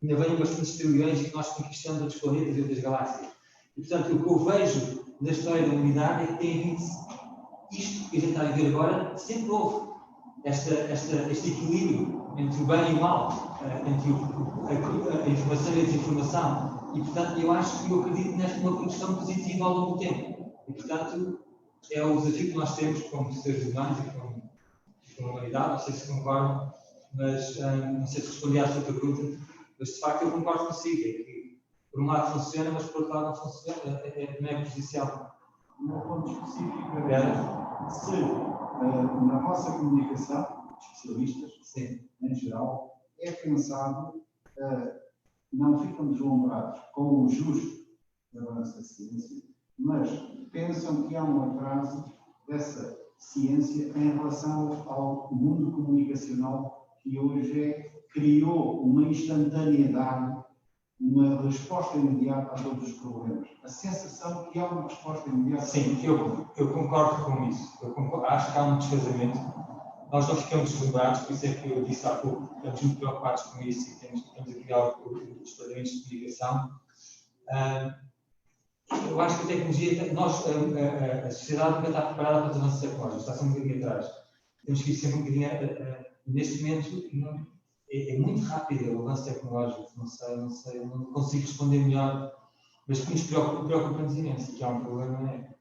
venham bastantes trilhões e que nós conquistamos outros planetas e outras galáxias. E, portanto, o que eu vejo na história da humanidade é que tem havido isto que a gente está a viver agora, sempre houve este equilíbrio entre o bem e o mal, entre a informação e a desinformação. E, portanto, eu acredito numa produção positiva ao longo do tempo. E, portanto, é o desafio que nós temos como seres humanos e como humanidade. Não sei se concordam, mas não sei se respondi à sua pergunta, mas de facto eu concordo consigo. É que, por um lado funciona, mas por outro lado não funciona, não é prejudicial. Um ponto específico era se na vossa comunicação, especialistas, Sim. em geral, é pensado, não ficam deslumbrados com o justo avanço da ciência, mas pensam que há um atraso dessa ciência em relação ao mundo comunicacional que hoje criou uma instantaneidade, uma resposta imediata a todos os problemas. A sensação que há uma resposta imediata. Sim, eu concordo com isso. Acho que há um desfazamento. Nós não ficamos deslumbrados, por isso é que eu disse há pouco, estamos muito preocupados com isso e temos aqui algo de desfazamentos de comunicação. Eu acho que a tecnologia, a sociedade nunca está preparada para os avanços tecnológicos, está sempre um bocadinho atrás. Temos que ir sempre um bocadinho. Neste momento, é muito rápido o avanço tecnológico, não consigo responder melhor, mas que nos preocupa-nos imenso, que há um problema, não é?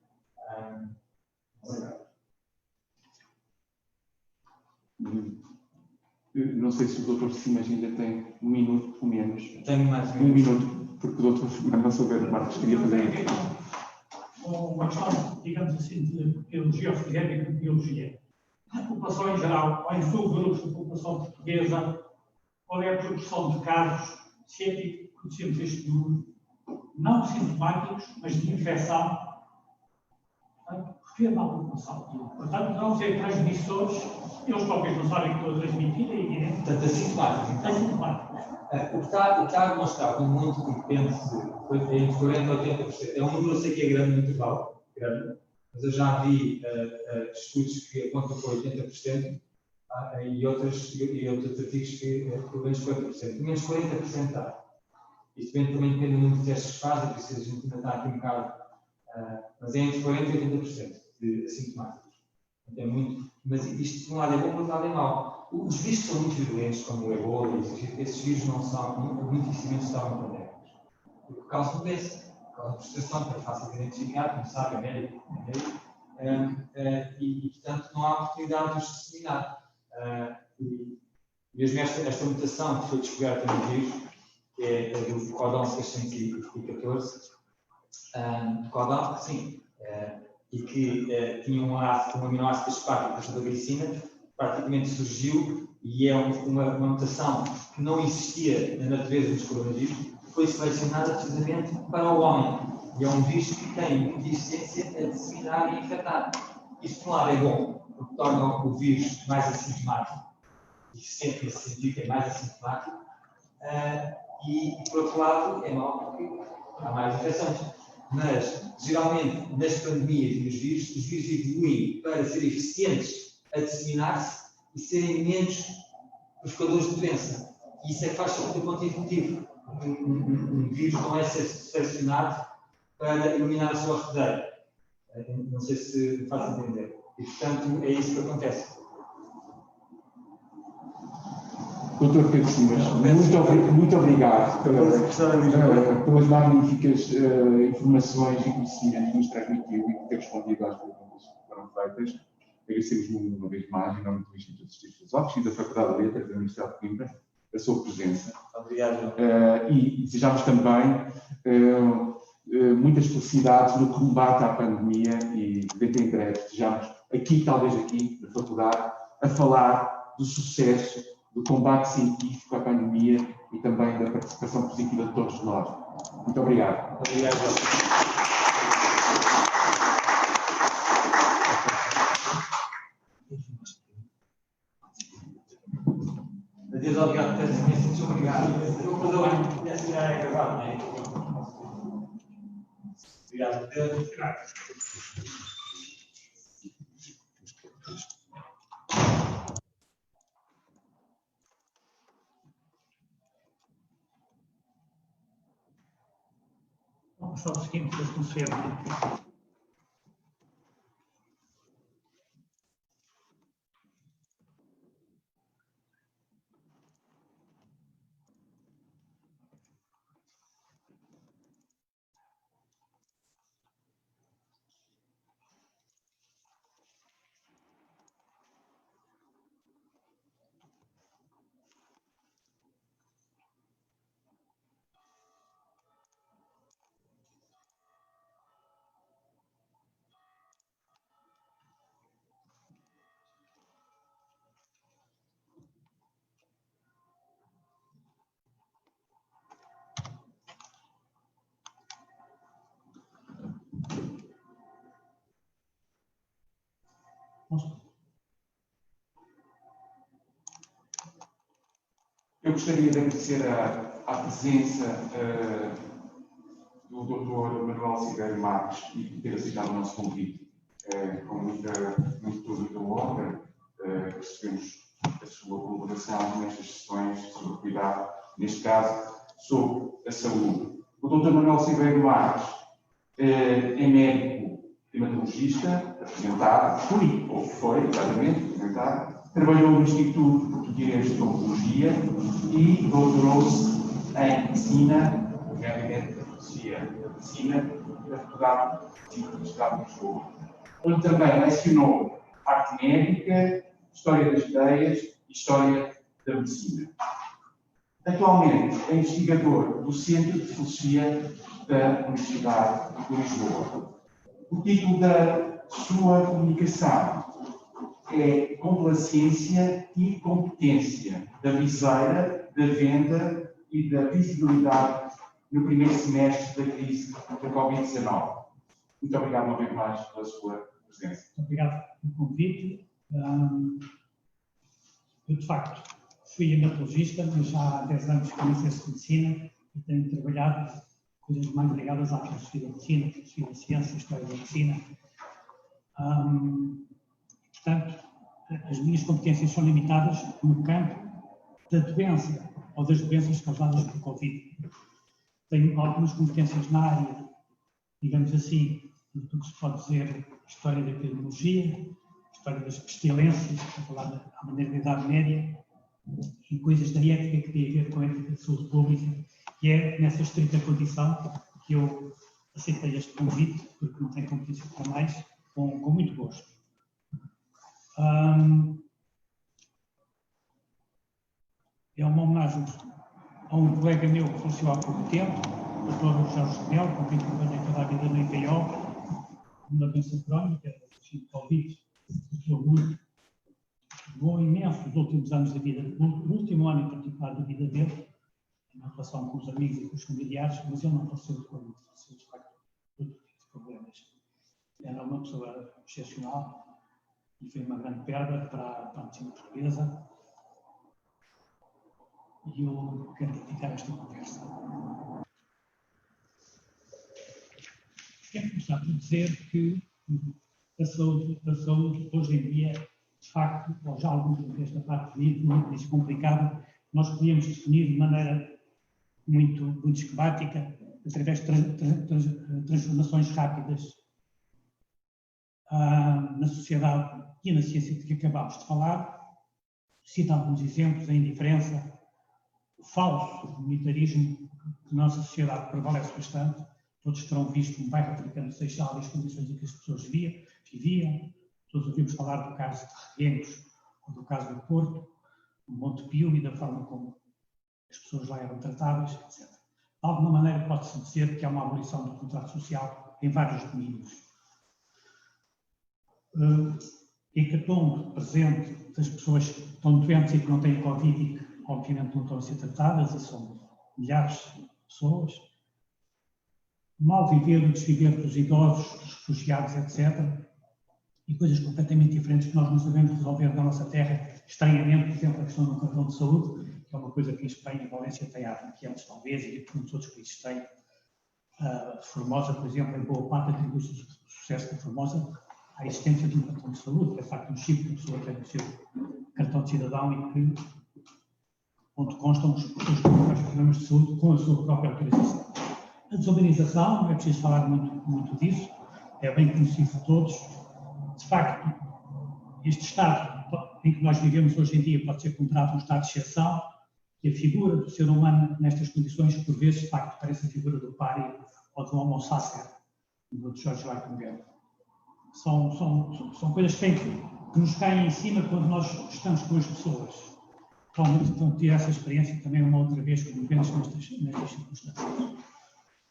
Não sei se o Dr. Simas ainda tem um minuto, pelo menos. Tenho mais um minuto, porque o Dr. Fernando Silveira Marques queria fazer. Uma questão, digamos assim, de biologia orgânica e de biologia. A população em geral, ou em subgrupos da população portuguesa, qual é a proporção de casos científicos, conhecemos este número, não sintomáticos, mas de infecção, refere à população. Portanto, não ser transmissores, eles próprios não sabem que estou a transmitir, é evidente. Portanto, assintomáticos. Assintomáticos. O que está a demonstrar, com muito depende, entre 40% e 80%. É um número, eu sei que é grande no intervalo, grande, mas eu já vi estudos que apontam para 80%. E outros artigos que pelo menos 40%. Pelo menos 40% dá. Isto também depende do número de testes que fazem, por isso a gente ainda está aqui um bocado. Mas é entre 40% e 80% de assintomáticos. É muito. Mas isto, por um lado, é bom, por outro lado, é mau. Os vírus são muito violentos, como o Ebola, esses vírus não são, muito dificilmente estavam pandémicos. Porque causam doença, causam frustração, que é fácil de identificar, como sabe, é médico. E, portanto, não há oportunidade de os disseminar. E mesmo esta mutação que foi descoberta no vírus, que é a do codão 614, codão, sim, e que tinha um aminoácido aspartic da glicina, praticamente surgiu e é uma mutação que não existia na natureza dos coronavírus, que foi selecionada precisamente para o homem. E é um vírus que tem deficiência a disseminar e infectar. Isso, por um lado, é bom, porque torna o vírus mais assintomático, eficiente nesse sentido, que é mais assintomático, e, por outro lado, é mau porque há mais infecções. Mas, geralmente, nas pandemias e nos vírus, os vírus evoluem para serem eficientes a disseminar-se e serem menos provocadores de doença. E isso é que faz sentido do ponto evolutivo. Um vírus não é selecionado para eliminar a sua hospedeira. Não sei se me faz entender. E, portanto, é isso que acontece. Dr. Pedro Simas, muito obrigado pelas magníficas informações e conhecimentos que nos transmitiu e por ter respondido às perguntas. foram feitas. Agradecemos uma vez mais, em nome do Instituto de Estudos Filosóficos e da Faculdade de Letras da Universidade de Coimbra, a sua presença. Obrigado. E desejamos também muitas felicidades no combate à pandemia e dentro em breve estejamos aqui, talvez aqui, na faculdade, a falar do sucesso, do combate científico à pandemia e também da participação positiva de todos nós. Muito obrigado. Obrigado. Adeus, obrigado por ter sido. Muito obrigado. Eu vou fazer essa ideia gravada, não é? Obrigado, Pedro. Vamos ao seguinte, eu concedo. Eu gostaria de agradecer a presença do Dr. Manuel Silveira Marques e por ter aceitado o nosso convite com muita honra. Recebemos a sua colaboração nestas sessões sobre cuidado, neste caso, sobre a saúde. O Dr. Manuel Silveira Marques é médico hematologista, apresentado, foi, exatamente, apresentado. Trabalhou no Instituto Português de Oncologia e doutorou-se em Medicina, obviamente, Medicina da Faculdade de Estado de Lisboa, onde também lecionou arte médica, história das ideias e história da medicina. Atualmente é investigador do Centro de Filosofia da Universidade de Lisboa. O título da sua comunicação é Complacência e Competência da Viseira, da Venda e da Visibilidade no primeiro semestre da crise da Covid-19. Muito obrigado uma vez mais pela sua presença. Obrigado pelo convite. Eu, de facto, fui hematologista, mas já há 10 anos que comecei a medicina e tenho trabalhado coisas mais ligadas à filosofia da medicina, filosofia da ciência, história da medicina. Portanto, as minhas competências são limitadas no campo da doença ou das doenças causadas por Covid. Tenho algumas competências na área, digamos assim, do que se pode dizer história da epidemiologia, história das pestilências, a falar à maneira da Idade Média, e coisas da ética que têm a ver com a ética de saúde pública, e é nessa estrita condição que eu aceitei este convite, porque não tenho competência para mais, com muito gosto. É uma homenagem a um colega meu que faleceu há pouco tempo, o Dr. Jorge Mel, com quem trabalhei toda a vida no IPO, uma doença crónica, de Covid, levou imenso os últimos anos da vida, o último ano em particular da vida dele, na relação com os amigos e com os familiares, mas ele não faleceu de Covid, faleceu de facto de outro tipo de problemas. Era uma pessoa excepcional e foi uma grande perda para a medicina portuguesa. E eu quero dedicar esta conversa. Quero começar por dizer que a saúde hoje em dia, de facto, ou já alguns desta parte muito complicada, nós podíamos definir de maneira muito esquemática, através de transformações rápidas na sociedade e na ciência de que acabámos de falar. Cito alguns exemplos: a indiferença, o falso militarismo que na nossa sociedade prevalece bastante. Todos terão visto um bairro africano de Seixal e as condições em que as pessoas viviam, Todos ouvimos falar do caso de Reguengos, ou do caso do Porto, do Monte Pio e da forma como as pessoas lá eram tratadas, etc. De alguma maneira pode-se dizer que há uma abolição do contrato social em vários domínios. Hecatombe presente das pessoas que estão doentes e que não têm Covid e que obviamente não estão a ser tratadas, e são milhares de pessoas. Mal viver o desviver dos idosos, dos refugiados, etc. E coisas completamente diferentes que nós não sabemos resolver na nossa terra, estranhamente, por exemplo, a questão do cartão de saúde, que é uma coisa que em Espanha e Valência tem há 20 anos, talvez, e que muitos outros países têm. Formosa, por exemplo, em boa parte atribui-se o sucesso da Formosa à existência de um cartão de saúde, que é de facto um chip que a pessoa tem no seu cartão de cidadão e que, onde constam os problemas de saúde com a sua própria autorização. A desumanização, não é preciso falar muito disso, é bem conhecido de todos. De facto, este Estado em que nós vivemos hoje em dia pode ser comparado a um Estado de exceção, e a figura do ser humano nestas condições, por vezes, de facto, parece a figura do pária ou do homo sacer, do George Leichenberg. São coisas que nos caem em cima quando nós estamos com as pessoas. Provavelmente vão ter essa experiência também uma outra vez, como vivemos nestas circunstâncias.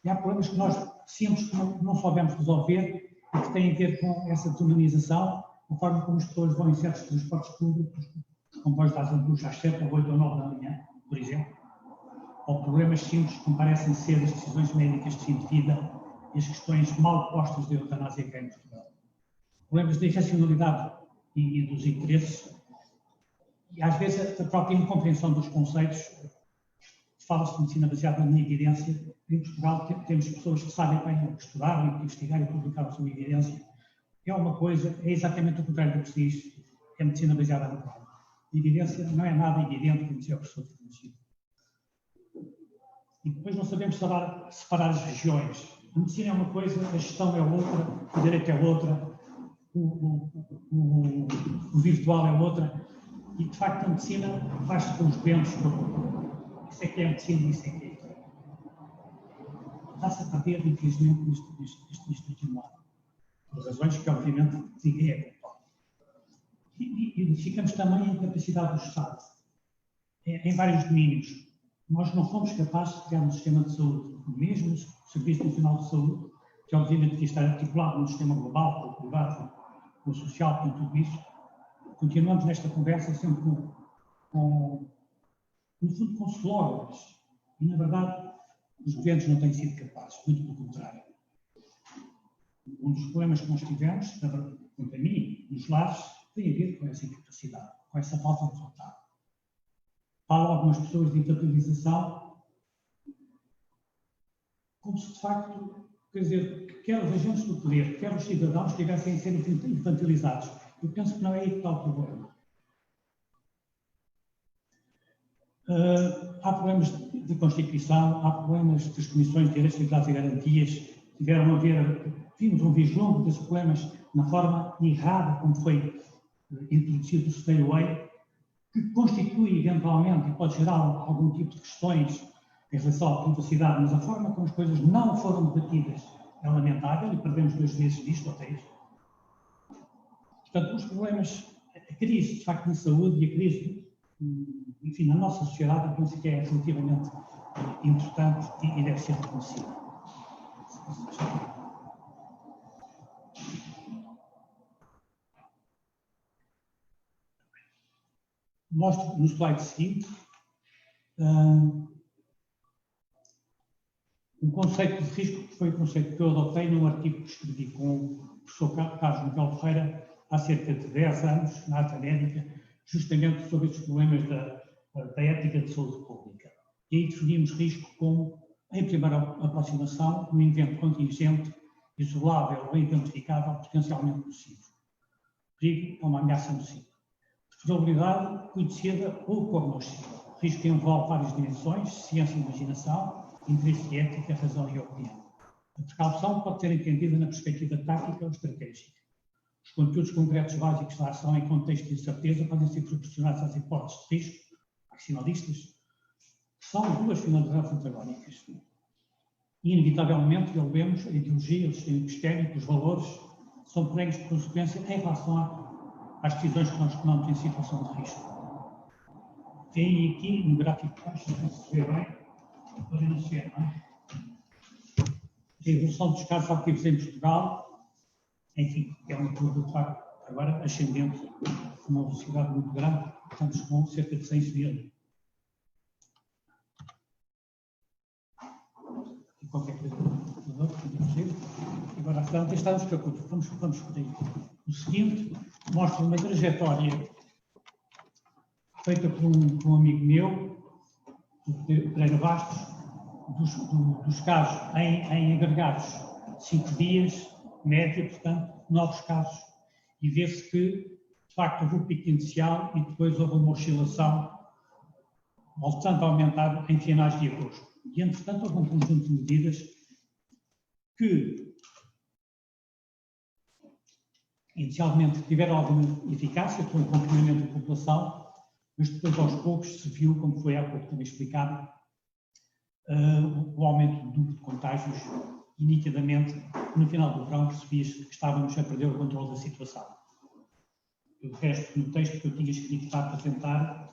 E há problemas que nós sempre não soubemos resolver e que têm a ver com essa desumanização, a forma como as pessoas vão em certos transportes públicos, os comboios da Azambuja às 7, ou 8 ou 9 da manhã, por exemplo, ou problemas simples como parecem ser as decisões médicas de fim de vida e as questões mal postas da eutanásia cá em Portugal. Problemas da irracionalidade e dos interesses, e às vezes a própria incompreensão dos conceitos. Fala-se de medicina baseada na evidência. Em Portugal temos pessoas que sabem bem estudar, investigar e publicar a sua evidência. É exatamente o contrário do que se diz, é medicina baseada na prova. A evidência não é nada evidente, como dizia o professor Francisco. E depois não sabemos separar as regiões. A medicina é uma coisa, a gestão é outra, o direito é outra, o virtual é outra. E, de facto, a medicina faz-se com os ventos do corpo. Isso é que é a medicina e isso é que é isso. Está-se a perder, infelizmente, neste último ano. Por razões que, obviamente, ninguém é culpado. E verificamos também a incapacidade do Estado, em vários domínios. Nós não fomos capazes de criar um sistema de saúde, mesmo o Serviço Nacional de Saúde, que obviamente devia estar articulado num sistema global, com o privado, com o social, com tudo isso. Continuamos nesta conversa sempre no fundo, com slogans. E, na verdade, os governos não têm sido capazes, muito pelo contrário. Um dos problemas que nós tivemos, quanto a mim, nos lares, tem a ver com essa incapacidade, com essa falta de vontade. Falam algumas pessoas de infantilização, como se de facto, quer dizer, quer os agentes do poder, quer os cidadãos tivessem a ser infantilizados. Eu penso que não é aí que está o problema. Há problemas de Constituição, há problemas das Comissões de Direitos, Liberdades e Garantias. Vimos um vislumbre desses problemas na forma errada como foi introduzido o Stay-Away, que constitui eventualmente e pode gerar algum tipo de questões em relação à privacidade, mas a forma como as coisas não foram debatidas é lamentável e perdemos 2 meses disto ou 3. Portanto, os problemas, a crise de facto na saúde e a crise, enfim, na nossa sociedade, eu penso que é relativamente importante e deve ser reconhecida. Mostro no slide seguinte um conceito de risco, que foi o conceito que eu adotei num artigo que escrevi com o professor Carlos Miguel Ferreira há cerca de 10 anos, na Ata Médica, justamente sobre estes problemas da ética de saúde pública. E aí definimos risco como, em primeira aproximação, um evento contingente, isolável ou identificável, potencialmente nocivo. Perigo é uma ameaça nociva. Probabilidade conhecida ou cognoscível. Risco que envolve várias dimensões, ciência e imaginação, interesse e ética, razão e opinião. A precaução pode ser entendida na perspectiva tática ou estratégica. Os conteúdos concretos básicos da ação em contexto de incerteza podem ser proporcionados às hipóteses de risco, maximalistas, que são 2 finalidades antagónicas. E, inevitavelmente, vemos a ideologia, o sistema epistémico, os valores, são porém de consequência em relação às decisões que nós tomamos em situação de risco. Tem aqui no gráfico de baixo, não sei se vê bem, podem não se ver, não é? A evolução dos casos ativos em Portugal, enfim, é uma curva de facto agora ascendente, com uma velocidade muito grande, portanto, com cerca de 100 segundos. Qualquer coisa agora, portanto, estamos preocupados. Vamos por aí. O seguinte mostra uma trajetória feita por um amigo meu, o Pereira Bastos, dos casos em agregados 5 dias, média, portanto, novos casos. E vê-se que, de facto, houve um pico inicial e depois houve uma oscilação, voltando a aumentar em finais de agosto. E, entretanto, houve um conjunto de medidas que, inicialmente, tiveram alguma eficácia para o acompanhamento da população, mas depois, aos poucos, se viu, como foi há pouco também explicado, o aumento do número de contágios e, nitidamente, no final do verão, percebi-se que estávamos a perder o controle da situação. O resto, no texto que eu tinha escrito para apresentar,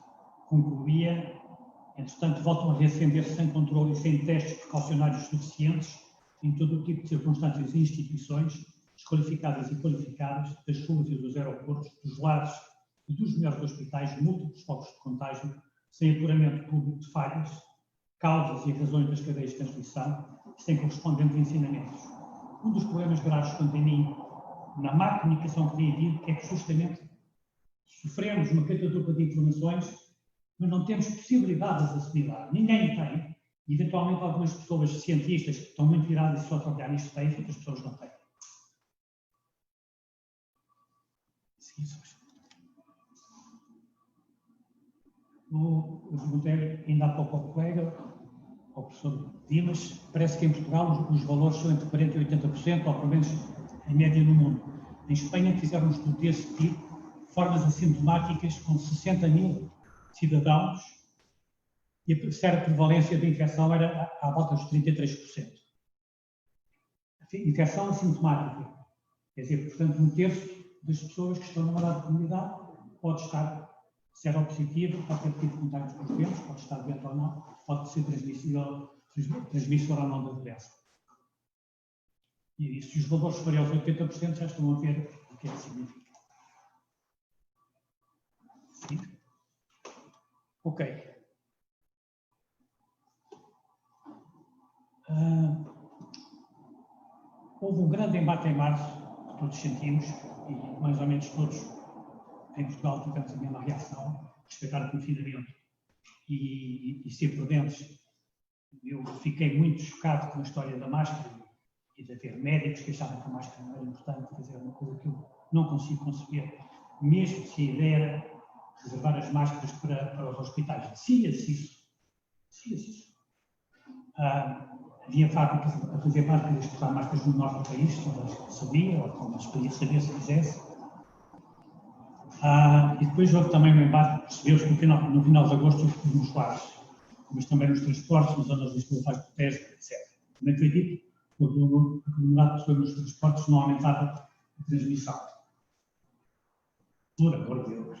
concluía: entretanto, voltam a reacender sem controle e sem testes precaucionários suficientes em todo o tipo de circunstâncias e instituições, desqualificadas e qualificadas, das ruas e dos aeroportos, dos lares e dos melhores hospitais, múltiplos focos de contágio, sem apuramento público de falhas, causas e razões das cadeias de transmissão, sem correspondentes ensinamentos. Um dos problemas graves, quanto a mim, na má comunicação que tem havido, é que justamente sofremos uma catadupa de informações, mas não temos possibilidade de as assimilar. Ninguém tem. E, eventualmente, algumas pessoas cientistas que estão muito viradas e só a olhar isto têm, outras pessoas não têm. Eu perguntei ainda há pouco ao colega, ao professor Dimas, parece que em Portugal os valores são entre 40% e 80%, ou pelo menos em média no mundo. Em Espanha fizeram um estudo desse tipo, formas assintomáticas com 60 mil cidadãos, e a séria prevalência da infecção era à volta dos 33%. Infecção assintomática, quer dizer, portanto, 1/3 das pessoas que estão numa dada comunidade pode estar seropositiva, pode ter tido contacto com os doentes, pode estar doente ou não, pode ser transmissor ou não da doença. E se os valores forem aos 80%, já estão a ver o que é que significa. Sim? Ok. Houve um grande embate em março, que todos sentimos, e mais ou menos todos em Portugal tivemos a mesma reação, respeitar o confinamento e ser prudentes. Eu fiquei muito chocado com a história da máscara e de haver médicos que achavam que a máscara não era importante, quer dizer, uma coisa que eu não consigo conceber, mesmo se a ideia era reservar as máscaras para os hospitais. Decidia-se isso. Havia fábricas a fazer máscaras, a exportar máscaras no norte do país, todas sabia, ou como sabia se quisesse. E depois houve também um embate, percebeu-se que no final de agosto houve nos lares, mas também nos transportes, nas zonas de instalações de proteção, etc. Também foi dito que a comunidade de pessoas nos transportes não aumentava a transmissão. Por amor de Deus.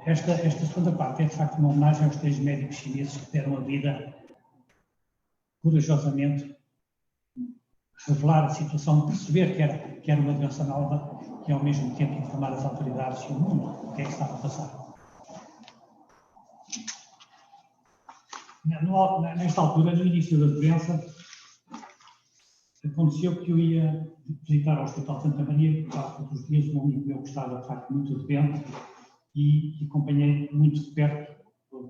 Esta segunda parte é, de facto, uma homenagem aos 3 médicos chineses que deram a vida corajosamente, revelar a situação, perceber que era uma doença nova e, ao mesmo tempo, informar as autoridades e o mundo o que é que estava a passar. Nesta altura, no início da doença, aconteceu que eu ia visitar o Hospital Santa Maria, por causa dos dias, um amigo meu que estava, de facto, muito doente, e acompanhei muito de perto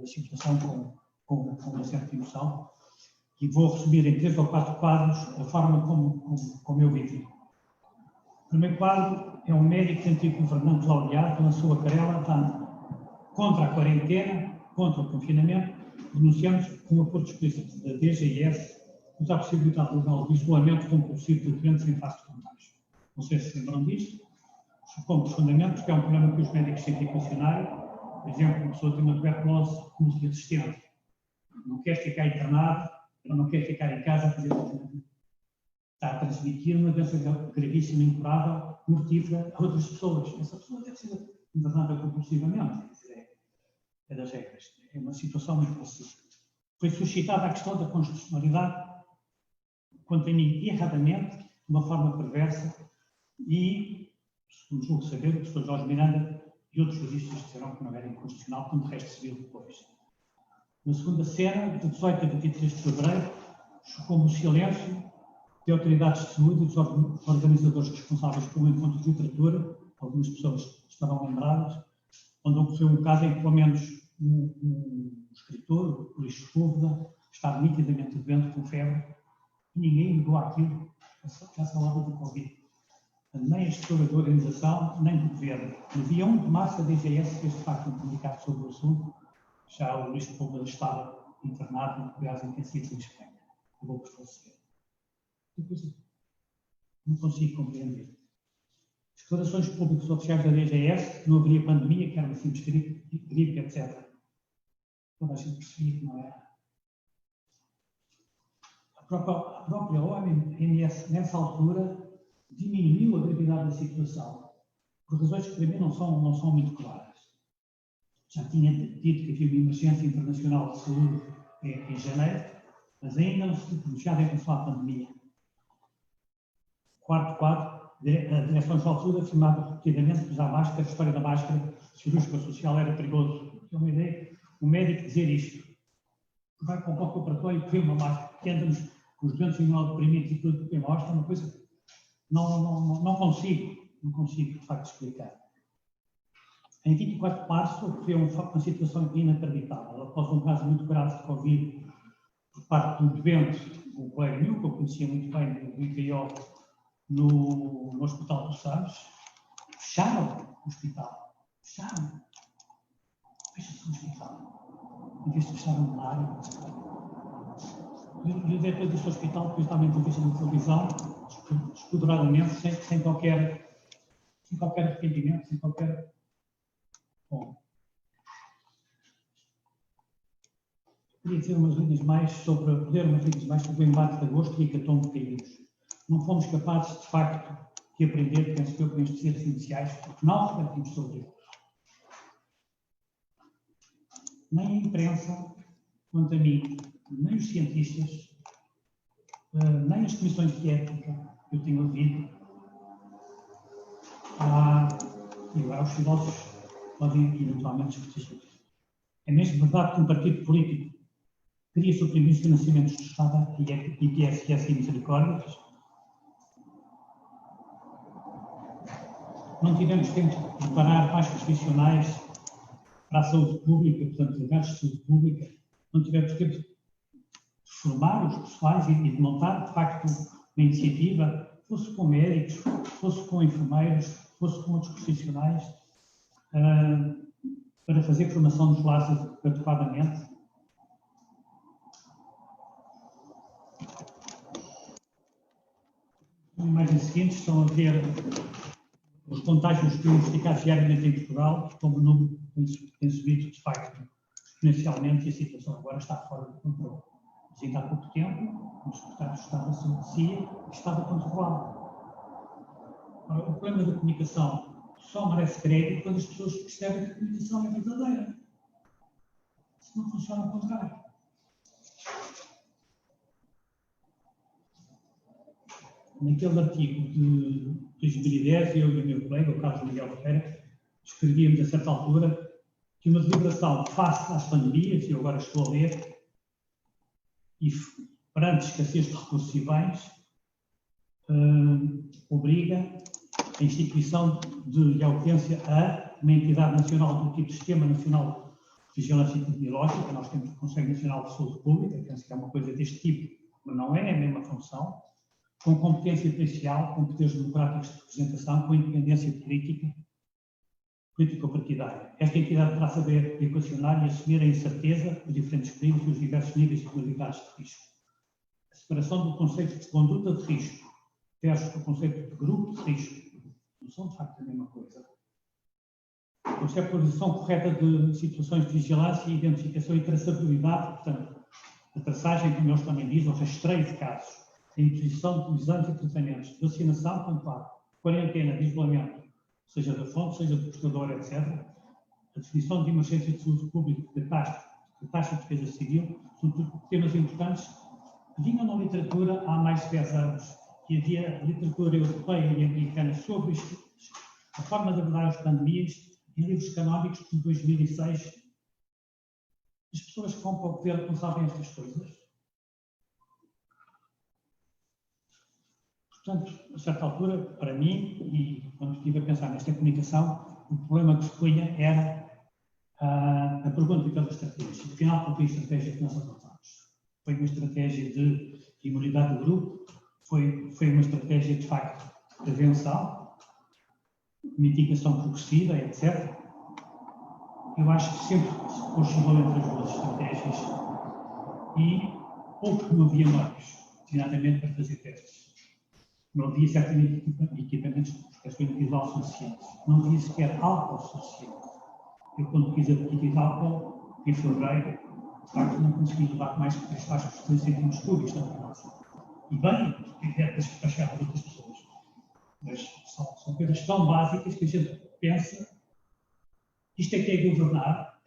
a situação com uma certa emoção, e vou resumir em 3 ou 4 quadros a forma como eu vivi. O primeiro quadro é um médico antigo governante laureado que lançou a querela contra a quarentena, contra o confinamento, denunciando com o apoio explícito da DGS quanto à possibilidade legal de isolamento compulsivo de doentes em fase de contágio. Não sei se lembram disto. Suponho profundamente que é um problema que os médicos têm que equacionar. Por exemplo, uma pessoa tem uma tuberculose multiresistente, não quer ficar internado, ou não quer ficar em casa a fazer tratamento. está a transmitir uma doença gravíssima, incurável, mortífera a outras pessoas. Essa pessoa deve ser internada compulsivamente. É das regras. É uma situação muito pacífica. Foi suscitada a questão da constitucionalidade, quanto a mim, erradamente, de uma forma perversa, e, segundo julgo saber, o professor Jorge Miranda e outros juristas disseram que não era inconstitucional, como de resto se viu depois. Na segunda cena, de 18 a 23 de fevereiro, chocou-me o silêncio de autoridades de saúde e dos organizadores responsáveis pelo encontro de literatura, algumas pessoas estarão lembradas, onde ocorreu um caso em que, pelo menos, um escritor, o Luís Sepúlveda, estava nitidamente doente com febre, e ninguém ligou àquilo, já se falava do Covid. Nem a estrutura da organização, nem do governo. No dia 1 de março, a DGS fez de facto um comunicado sobre o assunto. Já o Luís Sepúlveda estava internado em cuidados intensivos em Espanha. Acabou por falecer. Depois, não consigo compreender. As declarações públicas oficiais da DGS, que não haveria pandemia, que era uma simples gripe, etc. Toda a gente percebia que não era. A própria OMS, nessa altura, diminuiu a gravidade da situação, por razões que para mim não são muito claras. Já tinha dito que havia uma emergência internacional de saúde em janeiro, mas ainda não se pronunciava em relação à pandemia. Quarto quadro, a Direção-Geral de Saúde afirmava repetidamente que usar máscara, a história da máscara cirúrgica social era perigoso. Tenho uma ideia, o médico dizer isto, que vai para o bloco operatório e põe uma máscara, que andamos com os doentes imunodeprimidos e tudo, que mostra uma coisa. Não consigo, de facto, explicar. Em 24 de março, ocorreu uma situação inacreditável. Após um caso muito grave de Covid, por parte de um doente, um colega meu, que eu conhecia muito bem, do IPO, no Hospital dos Santos, fecharam o hospital. Fecharam. Fecha-se o hospital. Em vez de fechar uma área. E o diretor desse hospital, depois também entrevista na televisão, escuduradamente, sem qualquer arrependimento, sem qualquer... Bom. Queria dizer umas linhas mais sobre o embate de agosto e a hecatombe que caímos. Não fomos capazes, de facto, de aprender, penso que eu, com estes erros iniciais, porque não refletimos sobre eles. Nem a imprensa, quanto a mim, nem os cientistas, nem as comissões de ética que eu tenho ouvido, e agora os filósofos podem eventualmente discutir sobre isso. É mesmo verdade que um partido político queria suprimir os financiamentos do Estado e IPSS e Misericórdias? Não tivemos tempo de preparar mais profissionais para a saúde pública, portanto, lugares de saúde pública. Não tivemos tempo de formar os pessoais e de montar, de facto, uma iniciativa, fosse com médicos, fosse com enfermeiros, fosse com outros profissionais, para fazer formação dos lares adequadamente. As imagens seguintes estão a ver os contágios que diagnosticados diariamente em Portugal, como o número tem subido, de facto, exponencialmente, e a situação agora está fora de controle. Mas ainda há pouco tempo, o secretário de Estado da Saúde dizia que estava controlado. O problema da comunicação só merece crédito quando as pessoas percebem que a comunicação é verdadeira. Se não funciona ao contrário. Naquele artigo de 2010, eu e o meu colega, o Carlos Miguel Ferreira, escrevíamos a certa altura que uma deliberação face às pandemias, e eu agora estou a ler, e perante a escassez de recursos e bens, obriga a instituição de audiência a uma entidade nacional do tipo Sistema Nacional de Vigilância Epidemiológica. Nós temos o Conselho Nacional de Saúde Pública, penso que é uma coisa deste tipo, mas não é a mesma função, com competência policial, com poderes democráticos de representação, com independência político-partidária. Esta entidade deverá saber equacionar e assumir a incerteza, os diferentes perigos e os diversos níveis de probabilidades de risco. A separação do conceito de conduta de risco versus o conceito de grupo de risco não são, de facto, a mesma coisa. A conceptualização correta de situações de vigilância, identificação e traçabilidade, portanto, a traçagem, como eles também dizem, o rastreio de casos, a imposição de exames e tratamentos de vacinação, quanto à quarentena de isolamento, seja da fonte, seja do prestador, etc., a definição de emergência de saúde pública, de taxa de defesa civil, são tudo temas importantes que vinham na literatura há mais de 10 anos, que havia literatura europeia e americana sobre a forma de abordar as pandemias em livros canónicos de 2006. As pessoas que vão para o governo não sabem estas coisas. Portanto, a certa altura, para mim, e quando estive a pensar nesta comunicação, o problema que se punha era a pergunta pela estratégia. Afinal, qual foi a estratégia que nós adotámos? Foi uma estratégia de imunidade do grupo? Foi uma estratégia, de facto, de prevenção, mitigação progressiva, etc. Eu acho que sempre se oscilou entre as duas estratégias e pouco não havia meios, destinadamente para fazer testes. Não havia certamente equipamentos de proteção individual suficientes. Não havia sequer álcool suficiente. Eu, quando fiz a petita de álcool, em fevereiro, de facto, não consegui levar mais que 3 frascos de 2 centímetros cúbicos na farmácia. E bem, porque é para despachar para outras pessoas. Mas são coisas tão básicas que a gente pensa, isto é que é governar.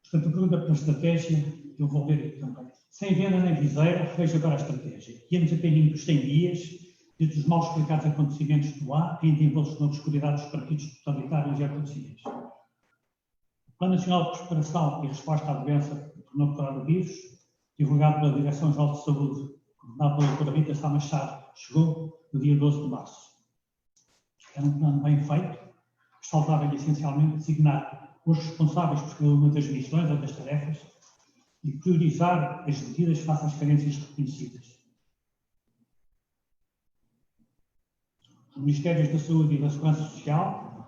Portanto, a pergunta para a estratégia, eu vou ler aqui também. Sem venda nem viseira, veja agora a estratégia. Íamos a caminho dos 100 dias, desde os mal explicados acontecimentos do ar, ainda envoltos na obscuridade dos partidos totalitários e acontecimentos. O Plano Nacional de Preparação e Resposta à Doença do novo coronavírus, divulgado pela Direção-Geral de Saúde, coordenado pela doutora Rita Sá Machado, chegou no dia 12 de março. Era um plano bem feito, que faltava essencialmente designar os responsáveis por cada uma das missões ou das tarefas e priorizar as medidas face às carências reconhecidas. Os Ministérios da Saúde e da Segurança Social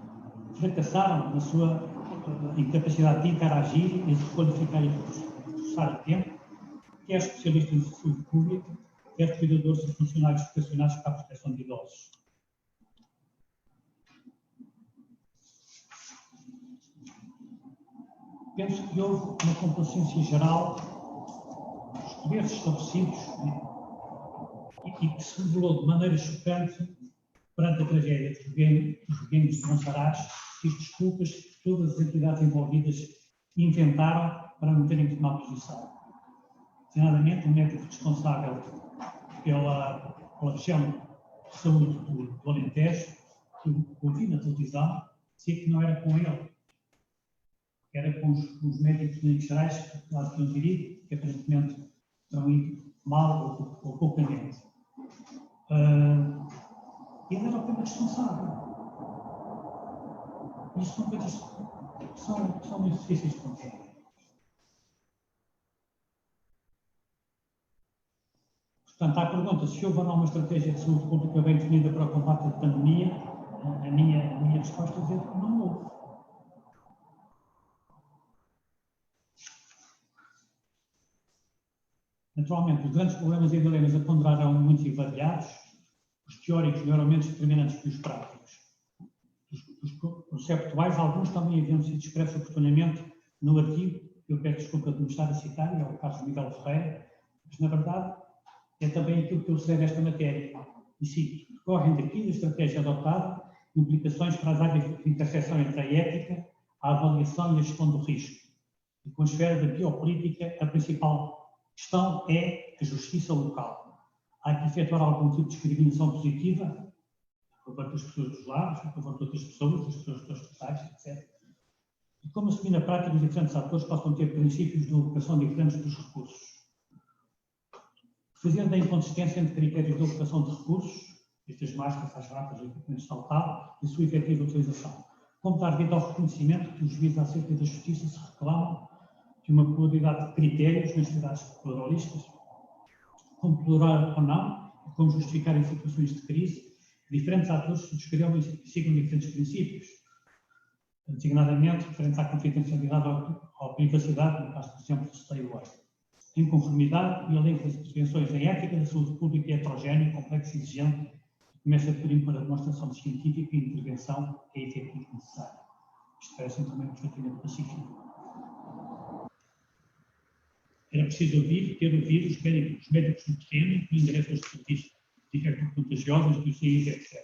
fracassaram na sua incapacidade de interagir e de requalificar e reforçar a tempo, quer especialistas de saúde pública, quer cuidadores e funcionários vocacionados para a proteção de idosos. Penso que houve uma complacência geral dos poderes estabelecidos e que se revelou de maneira chocante perante a tragédia dos reguengos de Monsaraz, fiz desculpas que todas as entidades envolvidas inventaram para não terem que tomar posição. Designadamente, o médico responsável pela região de saúde do Alentejo, que eu ouvi na televisão, dizia que não era com ele, que era com os médicos clínicos gerais que lá tinham gerido, que aparentemente estão indo mal ou poucamente. Ele era o primeiro responsável. Isto são coisas que são muito difíceis de compreender. Portanto, à pergunta se houve ou não uma estratégia de saúde pública bem definida para o combate à pandemia, a minha resposta é dizer que não houve. Naturalmente, os grandes problemas e dilemas a ponderar eram muito variados, os teóricos eram menos determinantes que os práticos. Os conceptuais, alguns também haviam sido expressos oportunamente no artigo, eu peço desculpa de me estar a citar, é o caso Miguel Ferreira, mas na verdade é também aquilo que eu sei desta matéria. E cito, decorrem daqui da estratégia adotada implicações para as áreas de interseção entre a ética, a avaliação e a gestão do risco. E com a esfera da biopolítica, a principal questão é a justiça local. Há que efetuar algum tipo de discriminação positiva a favor das pessoas dos lares, a favor de outras pessoas, das pessoas dos hospitais, etc. E como assumir na prática os diferentes atores possam ter princípios de alocação diferentes dos recursos. Fazendo a inconsistência entre critérios de alocação de recursos, estas máscaras, as ratas, os equipamentos de tal, e a sua efetiva utilização. Como dar vida ao reconhecimento que os juízes acerca da justiça se reclamam de uma pluralidade de critérios nas sociedades pluralistas, como plural ou não, e como justificar em situações de crise, diferentes atores se descrevam e sigam diferentes princípios, designadamente referentes à confidencialidade ou à privacidade, no caso, por exemplo, do Stay Away. Em conformidade, e além das intervenções em ética da saúde pública é heterogéneo, complexo e exigente, começa por impor a demonstração científica e intervenção é efetiva e necessária. Isto parece também perfeitamente pacífico. Era preciso ter ouvido os médicos no terreno, incluindo diretores de serviços de infecto-contagiosas, do CIS, etc.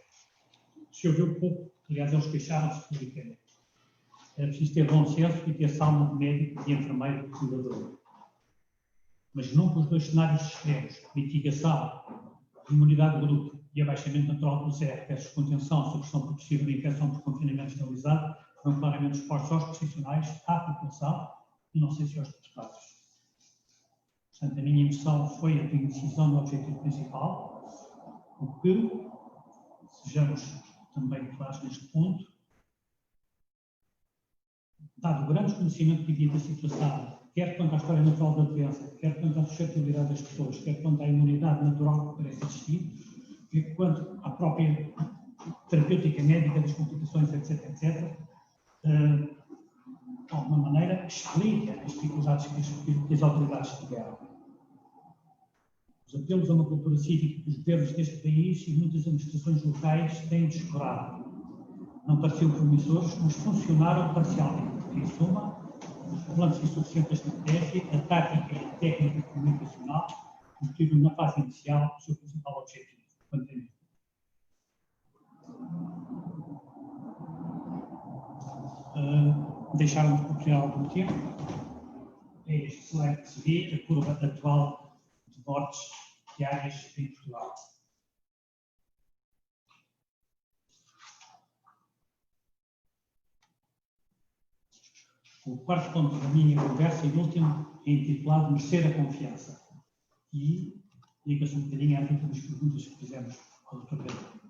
Se ouviu pouco, aliás, eles queixaram-se publicamente. Era preciso ter bom senso e ter salmo de médico e enfermeiro de cuidador. Mas nunca os dois cenários extremos, mitigação, imunidade de grupo e abaixamento natural do zero, versus contenção, supressão progressiva da infecção por confinamento generalizado, foram claramente expostos aos profissionais, à população e não sei se aos deputados. Portanto, a minha missão foi a decisão do objetivo principal, o que, sejamos também claros neste ponto, dado o grande conhecimento que havia da situação, quer quanto à história natural da doença, quer quanto à suscetibilidade das pessoas, quer quanto à imunidade natural que parece existir, quer quanto à própria terapêutica médica das complicações, etc., de alguma maneira explica as dificuldades que as autoridades tiveram. Os apelos a uma cultura cívica que os governos deste país e muitas administrações locais têm descurado. Não pareciam promissores, mas funcionaram parcialmente. Em suma, os planos de insuficiente estratégia, a tática e a técnica comunicacional cumpriram na fase inicial o seu principal objetivo, manter. Deixaram de cumprir há algum tempo. É este slide que se vê, a curva atual de mortes diárias em Portugal. O quarto ponto da minha conversa e último é intitulado Merecer a Confiança. E liga-se um bocadinho às últimas perguntas que fizemos ao Dr. Pedro.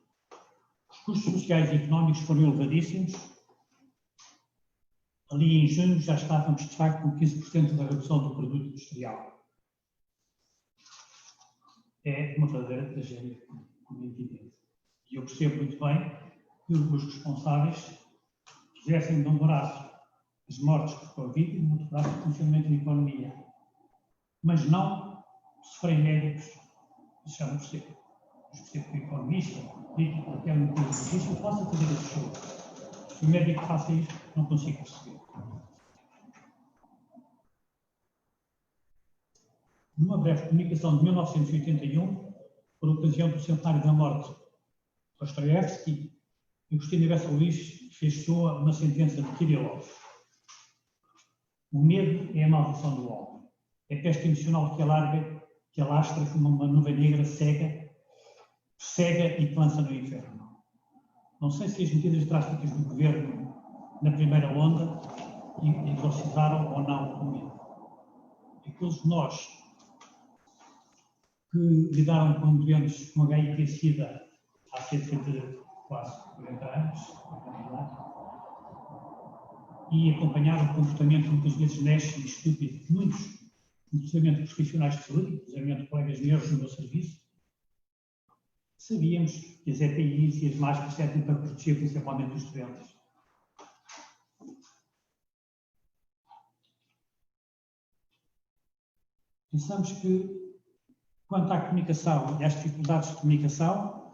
Os custos sociais e económicos foram elevadíssimos. Ali em junho já estávamos de facto com 15% da redução do produto industrial. É uma verdadeira tragédia, como é evidente. E eu percebo muito bem que os responsáveis quisessem de um braço as mortes por Covid e no outro braço o funcionamento da economia. Mas não, se forem médicos, isso já não percebo. Mas percebo que o economista, o político, qualquer um que difícil, possa fazer esse jogo. Se o médico faça isso, não consigo perceber. Numa breve comunicação de 1981, por ocasião do centenário da morte de Dostoiévski, Agostinho Bessa Luís fez sua uma sentença de Kirillov. O medo é a maldição do homem. É a peste emocional que alastra como uma nuvem negra cega e que lança no inferno. Não sei se as medidas drásticas do governo na primeira onda exorcizaram ou não o medo. Aqueles de nós que lidaram com doentes com HIV-Sida há cerca de quase 40 anos, e acompanharam o comportamento muitas vezes nesto e estúpido de muitos, inclusive profissionais de saúde, inclusive colegas meus no meu serviço, sabíamos que as EPIs e as máscaras servem para proteger principalmente os doentes. Pensamos que, quanto à comunicação e às dificuldades de comunicação,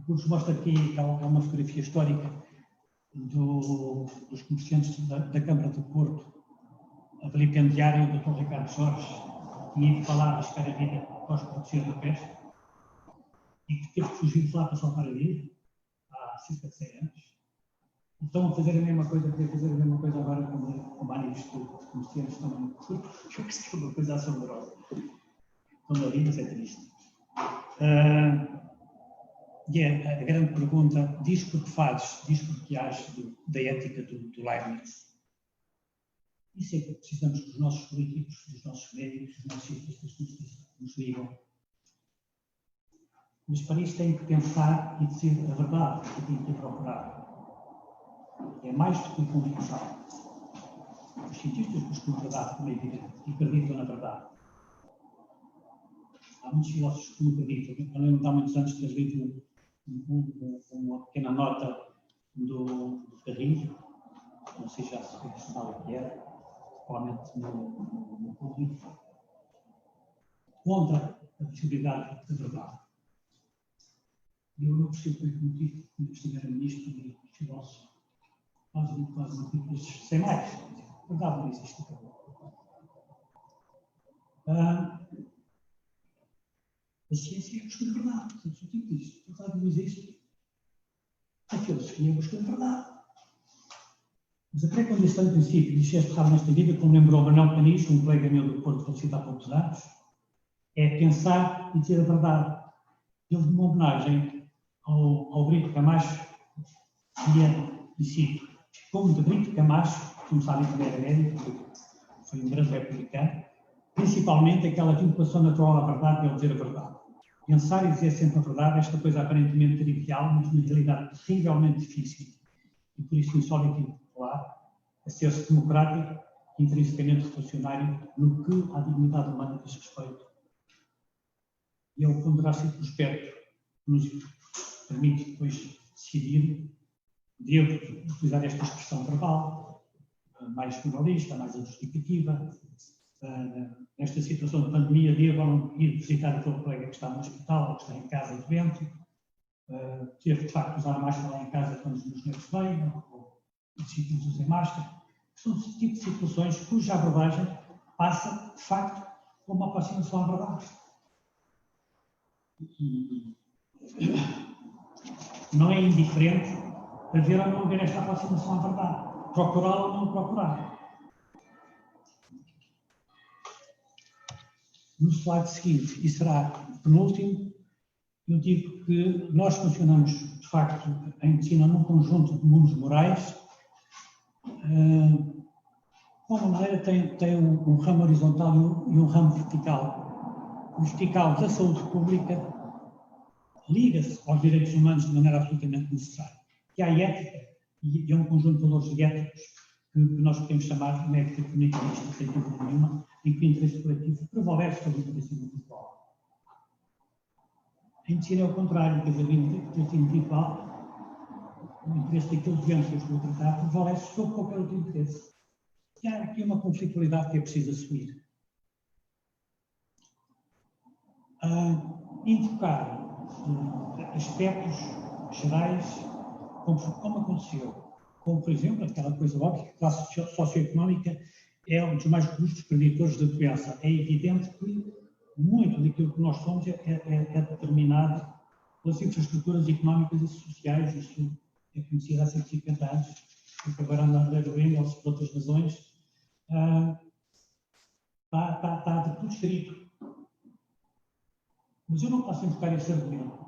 vos mostro aqui uma fotografia histórica dos comerciantes da Câmara do Porto, a vilipendiarem o Dr. Ricardo Jorge, que tinha de falar da espera vida após proteger da peste, e que teve que fugir de lá para salvar a vida, há cerca de 100 anos. Estão a fazer a mesma coisa, podem fazer a mesma coisa agora com vários de comerciantes também no Porto, que é uma coisa assombrosa. Estão ali, mas é triste. E a grande pergunta, diz porque fazes, diz porque age da ética do Leibniz. Isso é que precisamos que os nossos políticos, os nossos médicos, os nossos cientistas nos digam. Mas para isso têm que pensar e dizer a verdade que têm que procurar. É mais do que comunicação. Os cientistas buscam a verdade, como é evidente, e acreditam na verdade. Há muitos filósofos que não acreditam. Eu lembro de há muitos anos ter lido uma pequena nota do Carrinho, não sei já se sabe o que era, provavelmente no público, contra a possibilidade da verdade. E eu não percebo por que motivo que estiveram nisto e filósofos quase não ficam sem mais. A verdade não existe. A ciência é a busca da verdade. O que diz? A verdade diz isto. Aqueles que iam buscar a verdade. Mas a pré-condição, em princípio, de ser errado nesta vida, como lembrou o Manuel Canis, um colega meu do Porto, falecido há poucos anos, é pensar e dizer a verdade. Ele, de uma homenagem ao Brito Camacho, e cito, como de Brito Camacho, como sabem também era médico, foi um grande republicano, principalmente aquela vinculação natural à verdade e ao dizer a verdade. Pensar e dizer sempre a verdade, esta coisa aparentemente trivial, mas na realidade terrivelmente difícil, e por isso insólito e impopular, a ser-se democrático e intrinsecamente revolucionário no que à dignidade humana diz respeito. E é o ponderar circunspecto que nos permite depois decidir, devo utilizar esta expressão verbal, mais moralista, mais justificativa. Nesta situação de pandemia, devo ou não ir visitar aquele colega que está no hospital ou que está em casa doente, devo de facto usar máscara lá em casa quando os meus netos vêm, ou decidir usar máscara. São esse tipo de situações cuja abordagem passa, de facto, por uma aproximação à verdade. E não é indiferente haver ou não haver esta aproximação à verdade, procurá-la ou não procurar. No slide seguinte, e será penúltimo, eu digo que nós funcionamos, de facto, em medicina num conjunto de mundos morais. De alguma maneira tem um ramo horizontal e um ramo vertical. O vertical da saúde pública liga-se aos direitos humanos de maneira absolutamente necessária. E há ética, e é um conjunto de valores éticos que nós podemos chamar de ética comunicativista, sem dúvida nenhuma, em que o interesse coletivo prevalece sobre o interesse individual. Em medicina é o contrário, quer dizer, o interesse individual, o interesse daquele doente que eu estou a tratar, prevalece sobre qualquer outro interesse. E há aqui uma conflitualidade que é preciso assumir. Invocar aspectos gerais, como aconteceu, como, por exemplo, aquela coisa óbvia, que a classe socioeconómica é um dos mais robustos preditores da doença. É evidente que muito daquilo que nós somos é determinado pelas infraestruturas económicas e sociais. Isso é conhecido há 150 anos, acabaram na André do Engels, por outras razões. Está de tudo escrito. Mas eu não posso invocar esse argumento.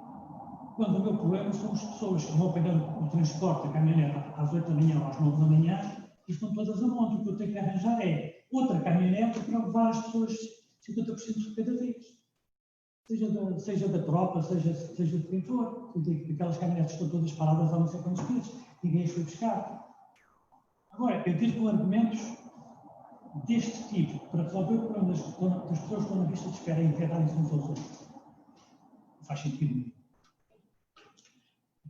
Quando o meu problema são as pessoas que vão apanhar o transporte, a caminhonete, às 8 da manhã ou às 9 da manhã, e estão todas a monte. O que eu tenho que arranjar é outra caminhonete para levar as pessoas 50% de cada vez. Seja da tropa, seja de quem for. Aquelas caminhonetes estão todas paradas há não sei quantos meses. Ninguém as foi buscar. Agora, eu digo com argumentos deste tipo, para resolver o problema das pessoas que estão na lista de espera e enfrentarem-se uns aos outros. Não faz sentido nenhum.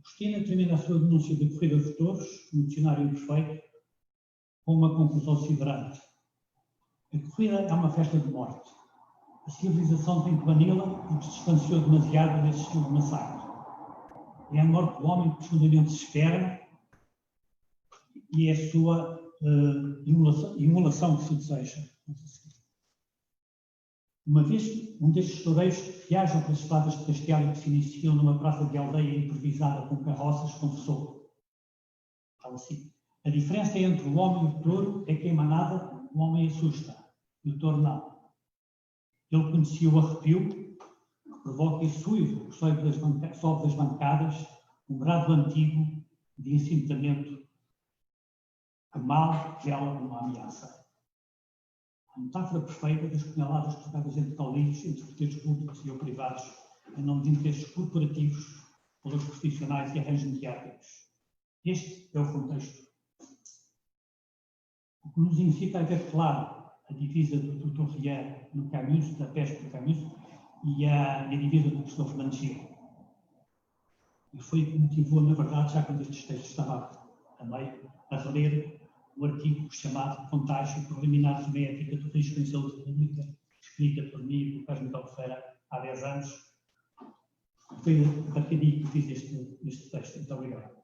Cristina termina a sua denúncia de corrida de touros, no dicionário imperfeito, com uma conclusão siderante. A corrida é uma festa de morte. A civilização tem que bani-la porque se distanciou demasiado desse estilo de massacre. É a morte do homem que profundamente se espera e é a sua imolação que se deseja. Uma vez, um destes toureiros que viajam pelas estradas de Castelo e que se iniciam numa praça de aldeia improvisada com carroças, confessou. Fala assim: a diferença entre o homem e o touro é que em manada o homem assusta e o touro não. Ele conhecia o arrepio, que provoca esse uivo que sobe das bancadas, um brado antigo de incitamento que mal vela uma ameaça. A metáfora perfeita das punhaladas trocadas entre caulitos, entre pretextos públicos e ou privados, em nome de interesses corporativos, valores profissionais e arranjos mediáticos. Este é o contexto. O que nos incita a ver claro a divisa do Dr. Rier no Camus, da Peste do Camus, e a divisa do professor Fernando Gil. E foi o que motivou, na verdade, já quando estes textos estava a meio, a reler o artigo chamado Contágio por Liminares de Ética do Risco em Saúde Pública, escrita por mim e por Carlos Miguel Ferreira há 10 anos. Foi a partir daí que fiz este texto. Muito obrigado.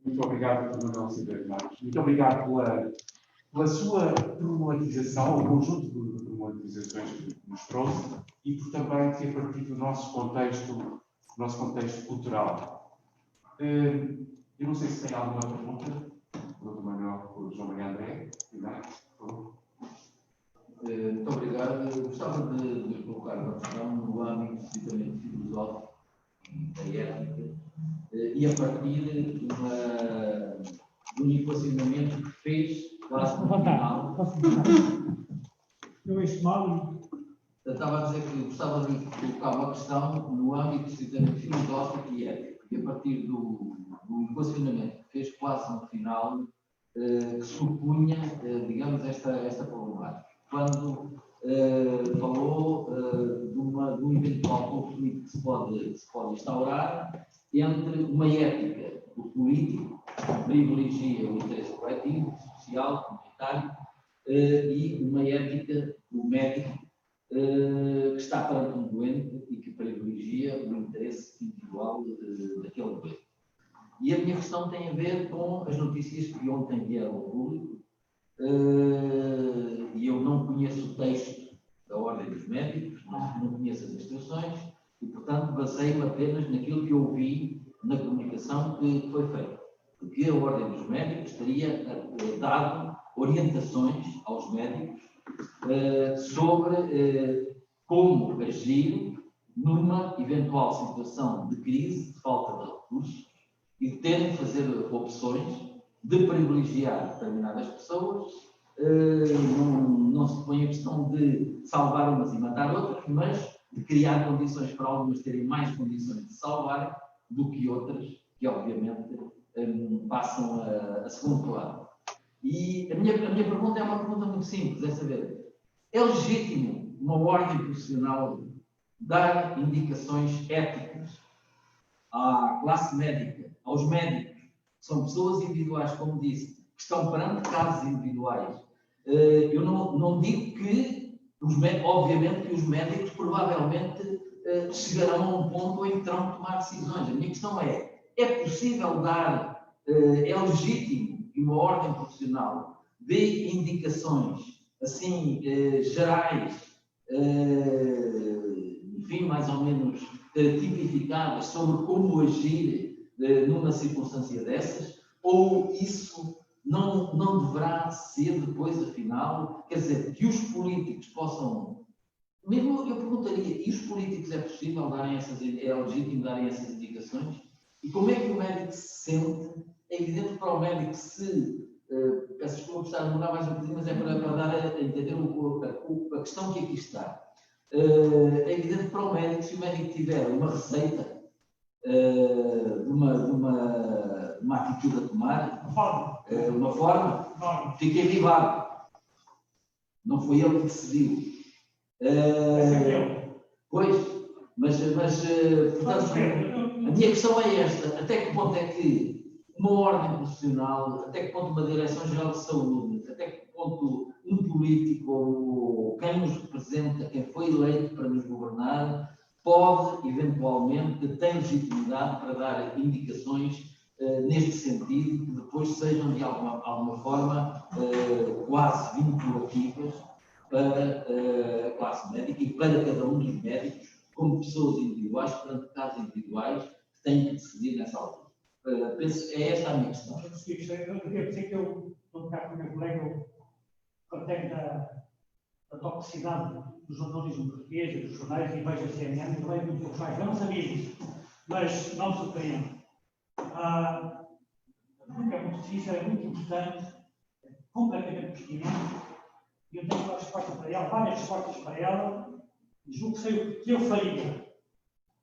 Muito obrigado. obrigado, Dr. Manuel Silveira Marques. Muito obrigado pela sua problematização, o conjunto de problematizações que nos trouxe e por também ter partido do nosso contexto cultural. Eu não sei se tem alguma pergunta, Dr. Manuel, o João Maria André, por favor. Muito obrigado. Eu gostava de colocar uma questão no âmbito estritamente filosófico da ética e a partir de um equacionamento que fez quase no final. Eu ouço mal. Eu estava a dizer que gostava de colocar uma questão no âmbito estritamente filosófico e ético e a partir do equacionamento que fez quase no final que supunha, digamos, esta problemática. Quando falou de um eventual conflito que se pode instaurar entre uma ética do político, que privilegia o interesse coletivo, social, comunitário, e uma ética do médico, que está perante um doente e que privilegia o interesse individual daquele doente. E a minha questão tem a ver com as notícias que ontem vieram ao público, e eu não conheço o texto da Ordem dos Médicos, não conheço as instruções, e, portanto, baseio-me apenas naquilo que eu vi na comunicação que foi feita. Porque a Ordem dos Médicos teria dado orientações aos médicos sobre como agir numa eventual situação de crise, de falta de recursos, e de terem de fazer opções de privilegiar determinadas pessoas. Não se põe a questão de salvar umas e matar outras, mas de criar condições para algumas terem mais condições de salvar do que outras, que obviamente passam a segundo plano. E a minha pergunta é uma pergunta muito simples, é saber, é legítimo uma ordem profissional dar indicações éticas à classe médica, aos médicos, que são pessoas individuais, como disse, que estão perante casos individuais? Eu não digo que, obviamente, que os médicos provavelmente chegarão a um ponto em que terão que tomar decisões. A minha questão é possível dar, é legítimo que uma ordem profissional dê indicações, assim, gerais, enfim, mais ou menos tipificadas sobre como agir numa circunstância dessas, ou isso não deverá ser depois, afinal, quer dizer, que os políticos possam, mesmo eu perguntaria, e os políticos é possível darem é legítimo darem essas indicações? E como é que o médico se sente? É evidente para o médico se, peço desculpa por estar a demorar mais um bocadinho, mas é para dar a entender a questão que aqui está. É evidente para o médico, se o médico tiver uma receita de uma atitude a tomar, uma forma, fica enribado. Não foi ele que decidiu. Pois, mas portanto, a minha questão é esta: até que ponto é que uma ordem profissional, até que ponto uma Direção-Geral de Saúde, até que ponto um político ou quem nos representa, quem foi eleito para nos governar, pode, eventualmente, ter legitimidade para dar indicações neste sentido, que depois sejam, de alguma forma, quase vinculativas para a classe médica e para cada um dos médicos, como pessoas individuais, perante casos individuais, que têm que decidir nessa altura. Penso, é esta a minha questão. Eu queria dizer que eu estou cá com o meu colega, partilho da toxicidade do jornalismo português e dos jornais, e vejo a CNN e leio muitos jornais. Eu não sabia disso, mas não me surpreende. A pergunta é muito difícil, é muito importante, é completamente pertinente, e eu tenho uma resposta para ela, várias respostas para ela, e julgo que sei o que eu faria.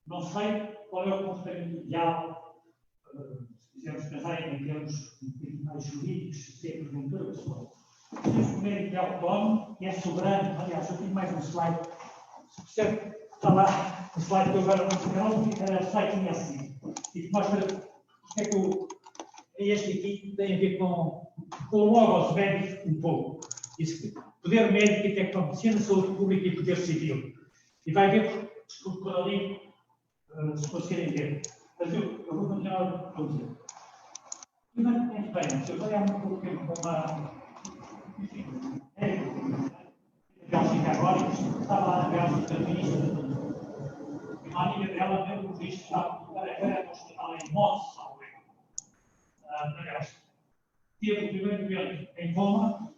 Não sei qual é o comportamento ideal, se quisermos pensar em termos mais jurídicos, se é porventura pessoal. O médico é autónomo e é soberano. Aliás, eu tenho mais um slide. Se percebe, está lá o slide que eu agora não sei, era o slide que tinha assim. E que mostra porque é que este aqui tem a ver com logo aos médicos um pouco. Isso, poder médico e tecnologia, saúde pública e poder civil. E vai ver, desculpe por ali, se conseguirem ver. Mas eu vou continuar a dizer. Muito bem, eu falei há muito pouco tempo com uma. Enfim, Bélgica agora, estava lá na Bélgica, a ministra e uma amiga dela, mesmo visto, estava para hospital em Mons, na Bélgica. Teve o primeiro evento em Roma,